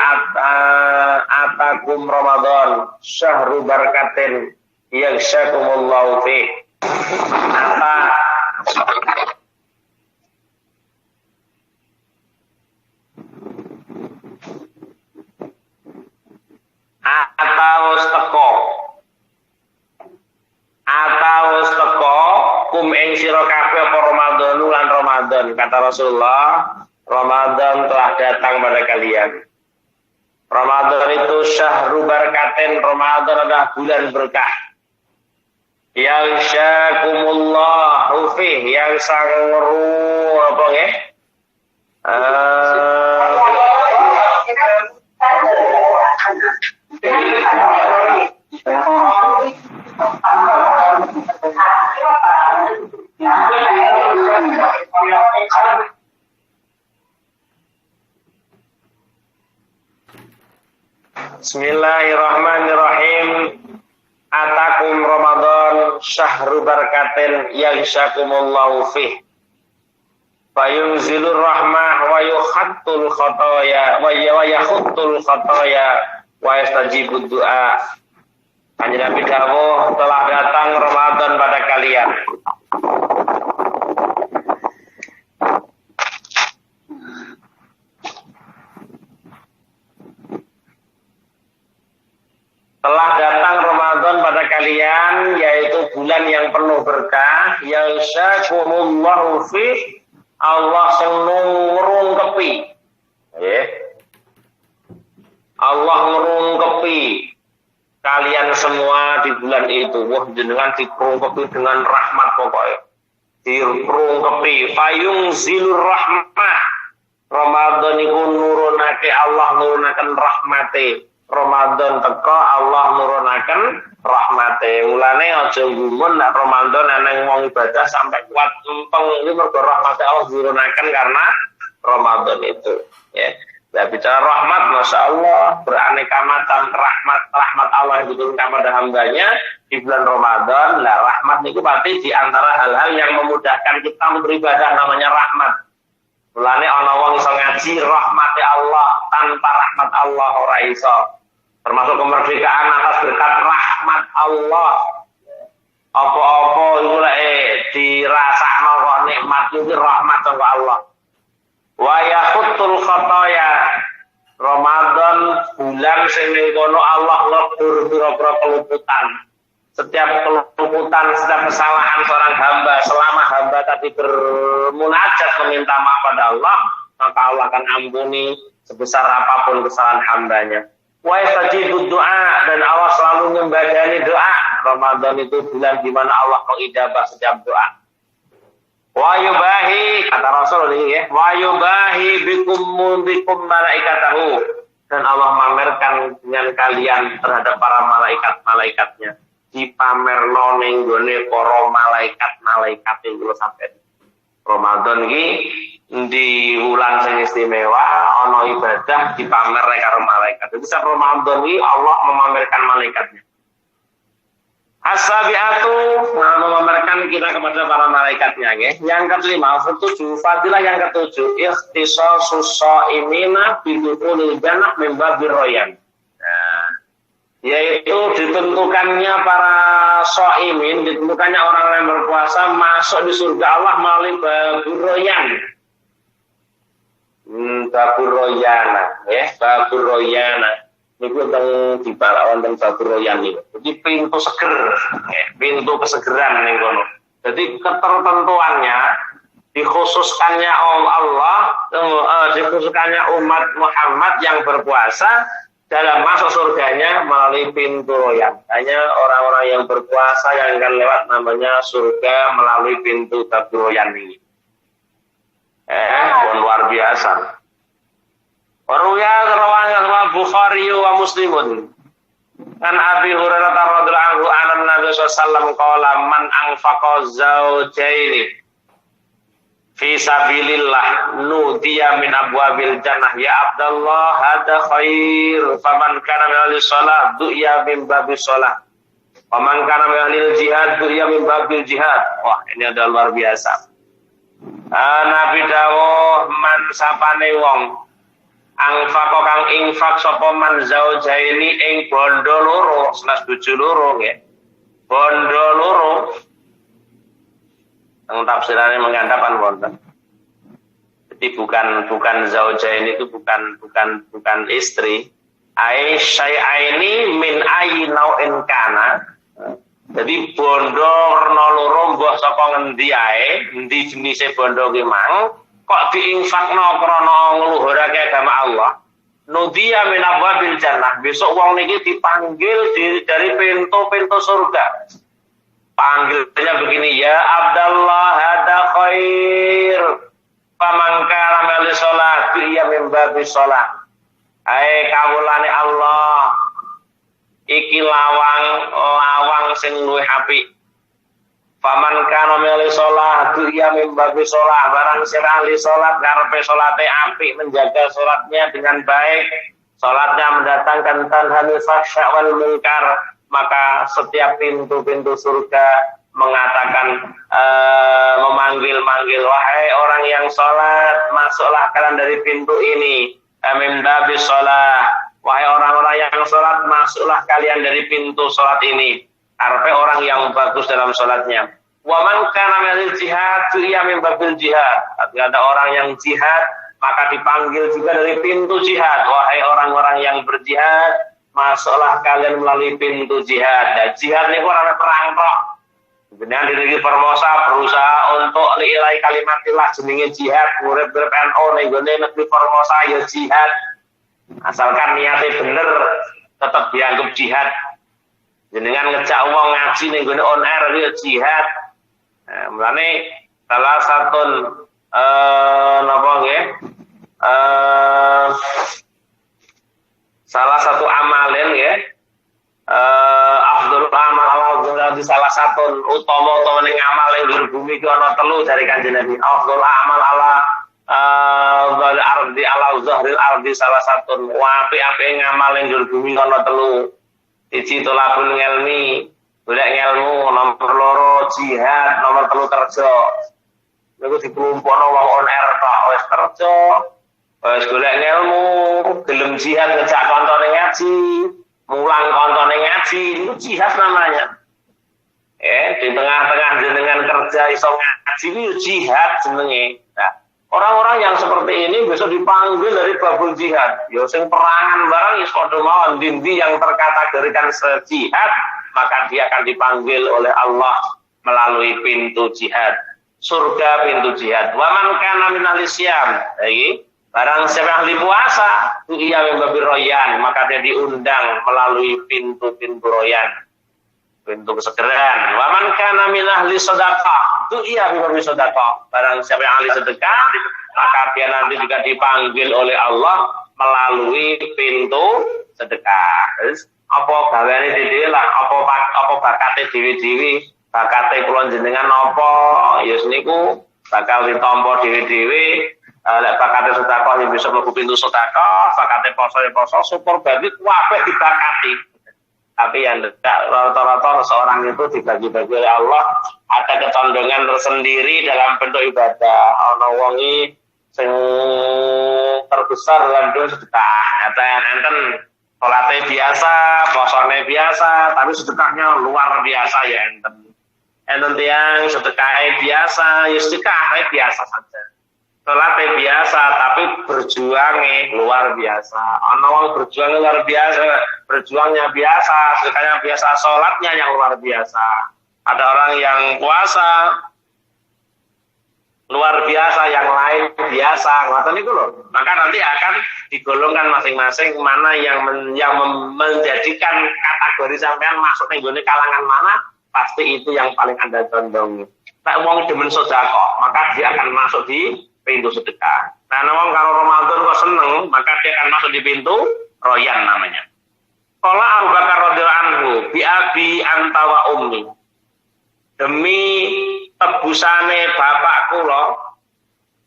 atakum Ramadan syahru barakatin yaghshakumullahu fi atau teko kum ing sira kabeh apa Ramadan lan Ramadan kata Rasulullah Ramadan telah datang pada kalian. Ramadan itu syahru barakatin, Ramadan adalah bulan berkah. Yang syakumullahu fih, yang sangru apa nggih? Bismillahirrahmanirrahim. Atakum Ramadan syahru barakatin yaghshakumullahu fih. Fayunzilur rahmah wa yukhattul khotoya wa yakhuttul khotoya wa yastajibud du'a. Kanjeng Nabi dawuh, telah datang Ramadan pada kalian. Telah datang Ramadan pada kalian, yaitu bulan yang penuh berkah, yaghshakumullahu fih, Allah sing ngrungkepi. Allah ngrungkepi kalian semua di bulan itu. Wah, jenengan diperungkepi dengan rahmat pokoknya. Diperungkepi fayungzilur rahmah. Ramadan iku nurunake, Allah nurunaken rahmate. Ramadan teko, Allah nurunaken rahmate. Mulane aja gumun nek Ramadan ana wong ibadah sampai kuat empeng iki mergo rahmate Allah nurunaken karena Ramadan itu, ya. Nah, bicara rahmat, Masya Allah, beraneka macam rahmat Allah yang diturunkan pada hambanya di bulan Ramadan. Nah, rahmat itu berarti di antara hal-hal yang memudahkan kita beribadah namanya rahmat. Mulane ana wong iso ngaji rahmat Allah, tanpa rahmat Allah ora iso. Termasuk kemerdekaan atas berkat rahmat Allah. Apa-apa iku lek dirasakno kok nikmat iki rahmat saka Allah. Wa yakhuttul khotoya. Ramadan bulan sing ning kono Allah nglebur pira-pira keluputan. Setiap keluputan, setiap kesalahan seorang hamba, selama hamba tadi bermunajat meminta maaf pada Allah, maka Allah akan ampuni sebesar apapun kesalahan hambanya. Wa yastajibud du'a, dan Allah selalu membadani doa. Ramadan itu bulan di mana Allah mengijabah setiap doa. Wa yubahi, kata Rasul ini ya, wa yubahi bikum malaikatahu, dan Allah mamerkan dengan kalian terhadap para malaikat-malaikatnya. Dipamerno ning gone para malaikat-malaikat iki lho sampeyan. Ramadan iki di bulan sing istimewa ana ibadah dipamer karo malaikat. Jadi saat Ramadan iki Allah memamerkan malaikatnya. As-sabiatu, memamerkan kita kepada para malaikatnya, nggih. Yang kelima, ketujuh, fadilah yang ketujuh, ikhtisasus shaimina bidukhulil jannah min babir royan. Nah, yaitu ditentukannya para shaimin, ditentukannya orang yang berpuasa masuk di surga Allah melalui babur royan. Babur royana, ya, babur royana. Niku teng dibarak wonten babur royan niku. Jadi pintu seger, ya, pintu kesegeran ning kono. Jadi ketertentuannya dikhususkannya Allah, dikhususkannya umat Muhammad yang berpuasa dalam masuk surganya melalui pintu royan. Hanya orang-orang yang berpuasa yang akan lewat namanya surga melalui pintu babur royan ini. Luar biasa. Waruya rawahu Bukhari wa Muslimun. Kan Abi Hurairah radhiyallahu anhu anan Nabi sallallahu alaihi wasallam qala man anfaqa zawjaini fi sabilillah nudiya min abwabil jannah ya Abdullah hada khair faman kana min ahli shalah du'ya min babis shalah faman kana min ahli jihad du'ya min babil jihad. Wah, ini adalah luar biasa. Nabi dawuh man sapane wong angfaqo kang infak sapa man zaujaini ing bondo loro, senas bojo loro nggih. Bondo loro. Teng tafsirane mengatakan wonten. Jadi bukan zaujaini itu bukan istri. Ai syai'aini min ayyi nau'in kana. Jadi bondo werna loro mbah saka ngendi ae, endi jenise bondo ki mang. Kok diinfakno krana ngluhurake agama Allah. Nudiya min abwabil jannah. Besok wong niki dipanggil dari pintu-pintu surga. Panggilnya begini, ya Abdullah hada khair. Faman kana mali salat ya min babis salat. Hai kawulane Allah. Iki lawang sing luwih apik. Faman kana mili sholat ya min babi sholat, barang sira ahli sholat karepe sholate apik, menjaga sholatnya dengan baik, Salatnya mendatangkan tanhanil fahsya wal munkar, maka setiap pintu-pintu surga mengatakan memanggil-manggil, wahai orang yang salat, masuklah kalian dari pintu ini. Min babis shalah, wahai orang-orang yang salat, masuklah kalian dari pintu salat ini. Artinya orang yang bagus dalam salatnya. Wa man kana minal jihad ya min babil jihad. Ada orang yang jihad, maka dipanggil juga dari pintu jihad. Wahai orang-orang yang berjihad, masuklah kalian melalui pintu jihad. Dan jihad ini orang perang kok. Dengan diri permosa berusaha untuk li'ilai kalimatillah jenenge jihad, urip-urip NU ning gone negeri permosa ya jihad. Asalkan niatnya bener tetap dianggap jihad. Jenengan ngejak wong ngaji ning gone on air ya jihad. Mulane salah satu napa nggih? Salah satu amalen nggih. Afdhal amal ala di salah satu utama ning amal ing dhuwur bumi iki ana telu dari Kanjeng Nabi. Afdhal amal ala wal ardi ala zahril ardi, salah satu apik-apik ngamal ing dhuwur bumi ana telu. Siji tolabul ilmi, golek ilmu, nomor loro jihad, nomor telu kerja. Niku dikelompokno wong on air tok, wis kerja, wis golek ilmu, gelem jihad ngejak koncone ngaji, mulang koncone ngaji, itu jihad namanya. Di tengah-tengah jenengan kerja iso ngaji itu jihad jenenge. Nah, orang-orang yang seperti ini besok dipanggil dari babul jihad. Ya sing perangan barang is padha mawon dindi yang terkategorikan sejihad, maka dia akan dipanggil oleh Allah melalui pintu jihad. Surga pintu jihad. Wa man kana min ahli siyam. Jadi barang siapa ahli puasa, ia membabir royan, maka dia diundang melalui pintu-pintu royan, pintu kesegeran. Wa man kana min ahli sedekah, ia membabir sedekah. Barang siapa yang ahli sedekah, maka dia nanti juga dipanggil oleh Allah melalui pintu sedekah. Terus apa gaweane dhewe lah, apa bakate dhewe-dhewe, bakate kula jenengan apa ya niku bakal ditampa dhewe-dhewe. Lek bakate sedekah ya bisa mlebu pintu sedekah, bakate poso ya poso, syukur bagi kabeh dibakati. Tapi yang rata-rata seseorang itu dibagi-bagi oleh Allah ada ketondongan tersendiri dalam bentuk ibadah. Ana wongi sing terbesar dalam dunia sedekah. Nyata enten salate biasa, posone biasa, tapi sedekahnya luar biasa ya enten. Enten tiyang sedekahnya biasa, ya sedekahnya biasa saja. Salate biasa tapi berjuangnya luar biasa. Ana wong berjuang luar biasa, berjuangnya biasa, sedekahnya biasa, salatnya yang luar biasa. Ada orang yang puasa luar biasa, yang lain biasa, ngoten niku lho. Maka nanti akan digolongkan masing-masing mana yang menjadikan kategori sampean masuk ning gone kalangan mana, pasti itu yang paling Anda condongi. Nek wong demen sedekah, maka dia akan masuk di pintu sedekah. Nah, wong kalau Ramadan kok seneng, maka dia akan masuk di pintu royan namanya. Qala Abu Bakar radhiyallahu anhu, bi abi anta wa ummi. Demi tebusane bapak kula,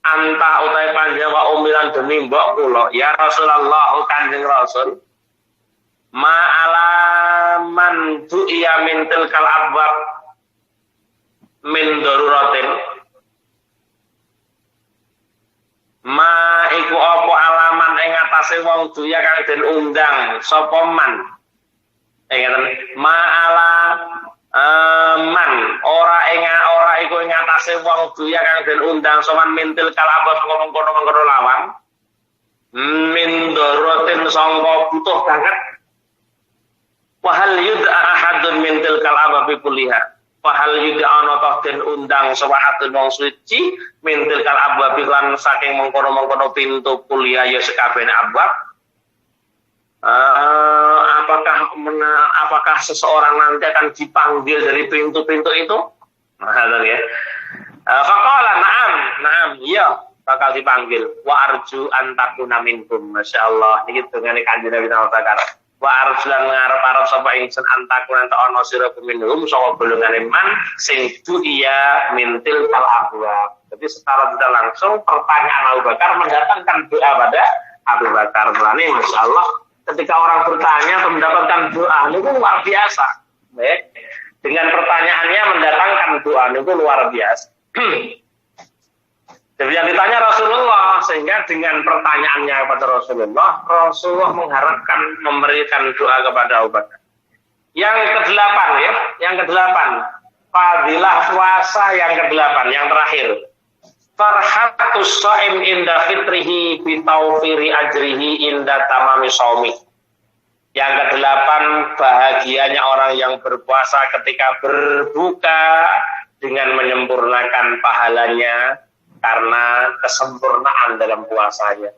anta utahe panjenengan wa ummi lan demi mbok kula, ya Rasulullah Kanjeng Rasul. Ma alaman du'iya min tilkal abwab min daruratin. Ma iku apa alaman ing atase wong duya kang den undang sapa man. Ma ala man ora iku ing atase wong duya kang den undang sowan mintil kalabot ngomong-ngomong lawan. Min dorotin sangka butuh banget. Wa hal yud'a ahadun mintil kalababi kulliha. Fahal yuda ana ta den undang sawahatun wong suci mintil kal abwabi lan saking mengkono-mengkono pintu kuliah ya sekabehane abwab. Apakah seseorang nanti akan dipanggil dari pintu-pintu itu? Nah, ya. Faqala na'am, iya bakal dipanggil. Wa arju an takuna minkum. Masyaallah niki dongane Kanjeng Nabi Muhammad. Wa arjulan ngarep-arep sapa ingsun antakun anta ana sira kuminhum saka golongane man sing du'iya mintil kal abwab. Jadi secara tidak langsung pertanyaan Abu Bakar mendatangkan doa pada Abu Bakar. Mulane masyaallah ketika orang bertanya atau mendapatkan doa itu luar biasa. Dengan pertanyaannya mendatangkan doa itu luar biasa. Jadi yang ditanya Rasulullah, sehingga dengan pertanyaannya kepada Rasulullah mengharapkan memberikan doa kepada Abu Bakar. Yang kedelapan ya, fadilah puasa yang kedelapan, yang terakhir. Farhatus shaim inda fitrihi bi tawfiri ajrihi inda tamami shaumi. Yang kedelapan, bahagianya orang yang berpuasa ketika berbuka dengan menyempurnakan pahalanya karena kesempurnaan dalam puasanya.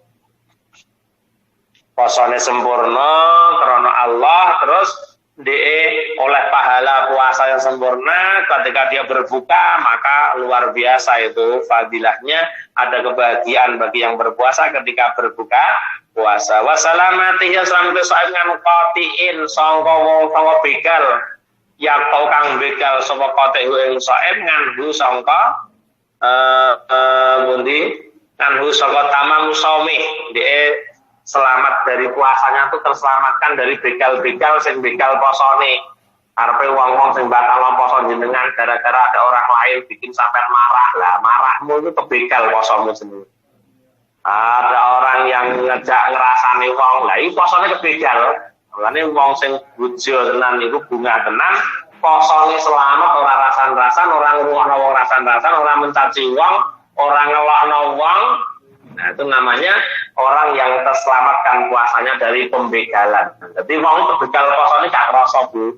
Puasanya sempurna karena Allah, terus dia oleh pahala puasa yang sempurna ketika dia berbuka, maka luar biasa itu fadilahnya. Ada kebahagiaan bagi yang berpuasa ketika berbuka puasa. Wassalamatihi salamatu sa'ingan qatiin sangka wong sangka begal ya kau kang begal sapa qatihu ing sa'im nganhu sangka bundi nganhu sangka tamam saumi. Dia selamat dari puasanya itu terselamatkan dari begal-begal sing begal posone. Arepe wong-wong sing batal poso jenengan gara-gara ada orang lain bikin sampai marah. Lah marahmu itu kebegal posomu sendiri. Ada orang yang ngejak ngerasani wong, lah iki posone kebegal. Mulane wong sing bujo tenan iku bunga tenan, posone selamat ora rasan-rasan, ora ngrungokno wong rasan-rasan, ora mencaci wong, ora ngelokno wong. Nah, itu namanya orang yang terselamatkan puasanya dari pembegalan. Jadi wong kebegal posone gak krasa, Bu.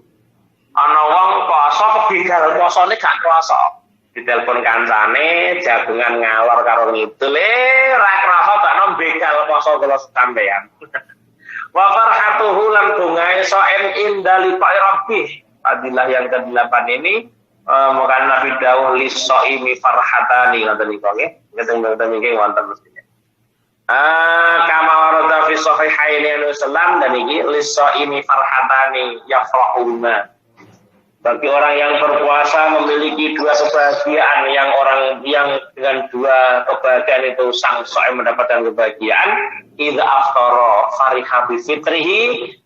Ana wong poso kebegal posone gak krasa. Ditelepon kancane jagungan ngalor karo ngidul ra krasa bakno begal poso kula sampean. Wa farhatuhu lan bungae so'en indali rabbih. Fadilah yang ke-8 ini mukan Nabi dawuh lis-so'imi farhatani ngoten niku nggih. Ngeten iki wonten mestinya. Kama warada fi sahihaini Islam dan iki lis-so'imi farhatani yafrahuna. Bagi orang yang berpuasa memiliki dua kebahagiaan, yang orang yang dengan dua kebahagiaan itu sang shaim mendapatkan kebahagiaan. Idza aftara fariha bi fitrihi,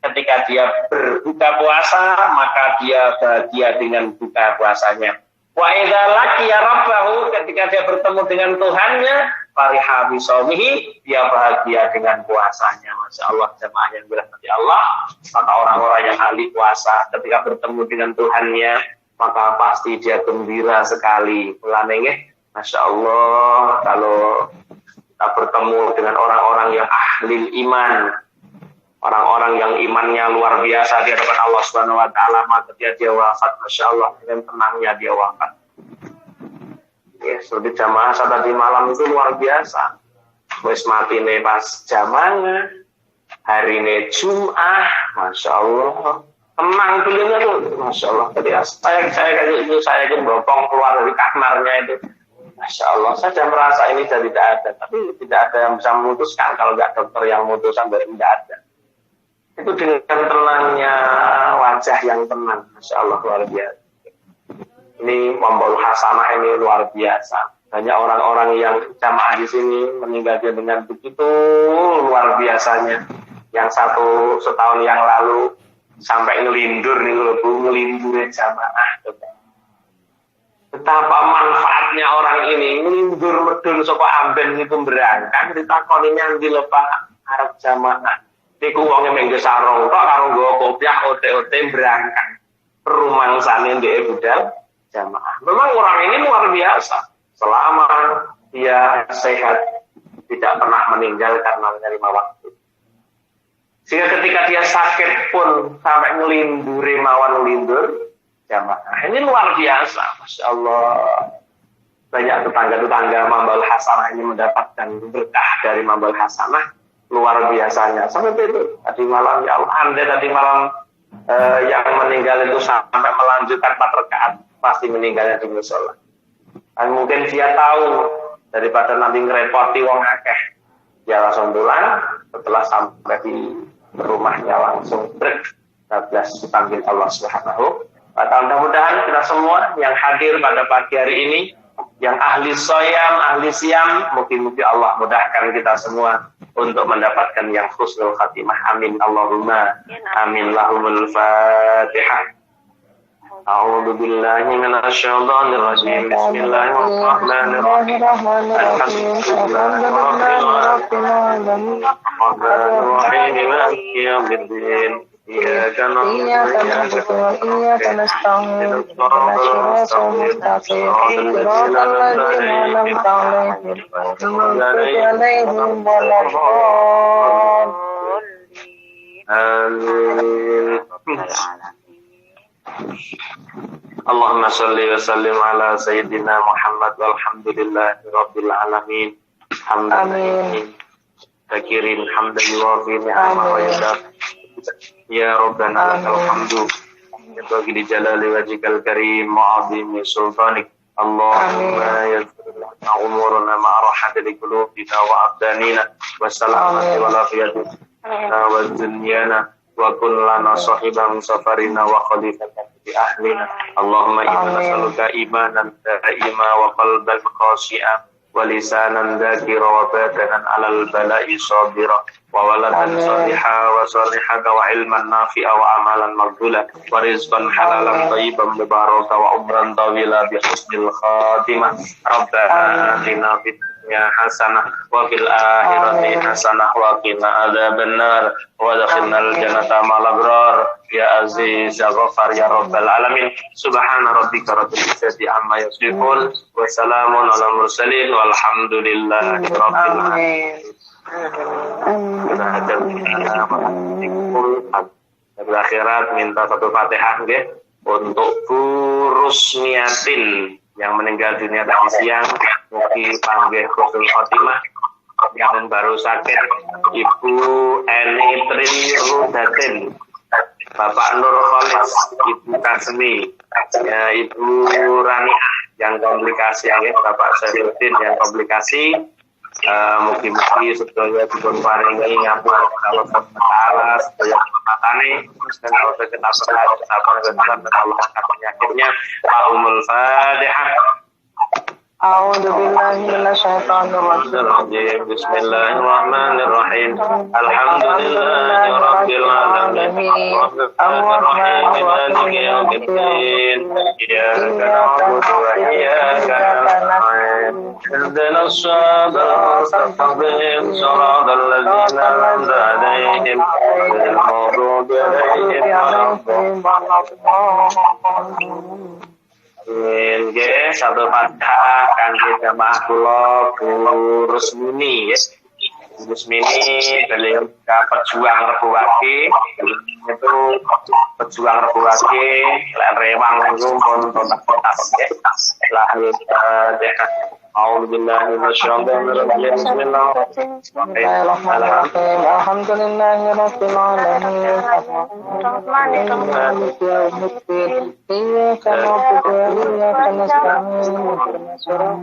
ketika dia berbuka puasa maka dia bahagia dengan buka puasanya. Wa idza laqiya rabbahu, ketika dia bertemu dengan Tuhannya, fariha bi shaumihi, dia bahagia dengan puasanya. Masya Allah, jemaah yang dirahmati Allah, maka orang-orang yang ahli puasa ketika bertemu dengan Tuhannya maka pasti dia gembira sekali. Mulane nggih, Masya Allah, kalau kita bertemu dengan orang-orang yang ahli iman, orang-orang yang imannya luar biasa di hadapan Allah Subhanahu wa taala, maka dia wafat, Masya Allah, dengan tenangnya dia wafat. Ya, seperti jamaah saat tadi malam itu luar biasa. Wis mati nih pas jamaah, hari ini Jum'ah, Masya Allah, tenang beliau tuh, Masya Allah. Tadi saya bopong keluar dari kamarnya itu, Masya Allah. Saya sudah merasa ini sudah tidak ada, tapi tidak ada yang bisa memutuskan. Kalau nggak dokter yang memutuskan, dari tidak ada. Itu dengan tenangnya wajah yang tenang, Masya Allah, luar biasa. Ini membawa hasanah ini luar biasa. Banyak orang-orang yang jamaah di sini meninggal dengan begitu luar biasanya. Yang satu setahun yang lalu sampai ngelindur nih Bu, ngelindur jamaah. Betapa manfaatnya orang ini ngelindur medun saka amben niku berangkat ditakoni nyandi lho Pak arep jamaah. Niku wonge menggo sarung tok karo nggawa kopiah ote-ote berangkat. Perumangsane ndek budal jamaah. Memang orang ini luar biasa. Selama dia sehat, tidak pernah meninggal karena menerima waktu. Sehingga ketika dia sakit pun sampai ngelinduri mawon ngelindur jamaah. Ini luar biasa, Masya Allah. Banyak tetangga-tetangga Mambal Hasanah ini mendapatkan berkah dari Mambal Hasanah luar biasanya. Seperti itu tadi malam, ya Allah, Anda tadi malam yang meninggal itu sampai melanjutkan 4 rakaat. Pasti meninggalnya di musola. Dan mungkin dia tahu daripada nanti ngerepoti wong akeh, dia langsung pulang. Setelah sampai di rumahnya langsung break 12 panggil Allah Subhanahu wa ta'ala. Mudah-mudahan kita semua yang hadir pada pagi hari ini Yang ahli soyam, ahli siam, mungkin Allah mudahkan kita semua untuk mendapatkan yang husnul khatimah. Amin Allahumma amin. Lahumul Fatihah. A'udzu billahi minasyaitonir rajim. Bismillahirrahmanirrahim. Alhamdulillahirabbil alamin. Arrahmanirrahim. Maliki yaumiddin. إياك نعبد وإياك نستعين اهدنا الصراط المستقيم صراط الذين أنعمت عليهم غير المغضوب عليهم ولا الضالين آمين اللهم صل وسلم على سيدنا محمد والحمد لله رب العالمين حمدا كثيرا حمدا يوافي نعمه ويكافئ Ya Rabbana lakal hamdu Yabagi di jalali wajikal karim Ma'azimi sultanik Allahumma yaghfir lana umurana ma'arahati li qulubina wa abdanina Wassalamati wa lafiyatina wa dunyana Wa kun lana sahiban safarina wa khalifatan fi ahlina Allahumma inna nas'aluka imanan da'ima wa qalban khashi'an wa lisanan dzakira wa badanan 'alal bala'i sabira wa waladan salihah wa salihata wa ilman nafi'a wa amalan maghfula wa rizqan halalan thayyiban mubaraka wa umran tawila bi husnil khatimah rabbana atina fid dunya hasanah wa fil akhirati hasanah wa qina adzabannar wa adkhilnal jannata ma'al abrar ya aziz ya ghaffar ya rabbal alamin subhana rabbika rabbil izzati amma yasifun wa salamun alal mursalin walhamdulillahi rabbil alamin. Akhirat minta satu Fatihah nggih untuk Bu Rusmiatin yang meninggal dunia tadi siang, mugi panggih husnul khotimah. Yang baru sakit Ibu Eni Trirudatin, Bapak Nur Khalis, Ibu Kasmi, ya, Ibu Rania yang komplikasi, ya, Bapak Syarifudin yang komplikasi. Mugi-mugi sedaya dipun paringi ngapura Allah Taala sedaya matane dan Allah kita sabar dan Allah penyakitnya. Allahumul Fatihah. A'udzu billahi minasyaitonir rajim. Bismillahirrahmanirrahim. Alhamdulillahi rabbil alamin. Arrahmanir rahim. Maliki yaumiddin. Iyyaka na'budu wa iyyaka nasta'in. Ihdinas siratal mustaqim. Shiratal ladzina an'amta 'alaihim ghairil maghdubi 'alaihim waladdallin. Nggih, satu Fatihah kangge jamaah kula Bu Rusmini ya. Bu Rusmini beliau pejuang rebuwake, itu pejuang rebuwake lek rewang niku pun kotak-kotak nggih. Lahir dekat A'udzubillahi minasyaitonir rajim. Bismillahirrahmanirrahim. Alhamdulillahirabbil alamin. Maliki yaumiddin. Iyyaka na'budu wa iyyaka nasta'in.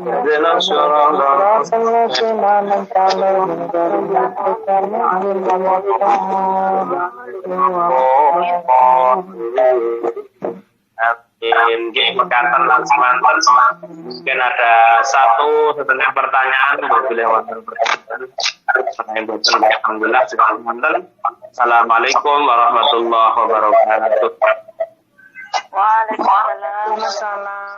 Ihdinas siratal mustaqim. An'amta 'alaihim ghairil maghdubi 'alaihim waladdallin. Nggih mekaten lan semanten. Mungkin ada 1,5 pertanyaan bila wonten pertanyaan. Alhamdulillah semanten. Assalamualaikum warahmatullahi wabarakatuh. Waalaikumsalam.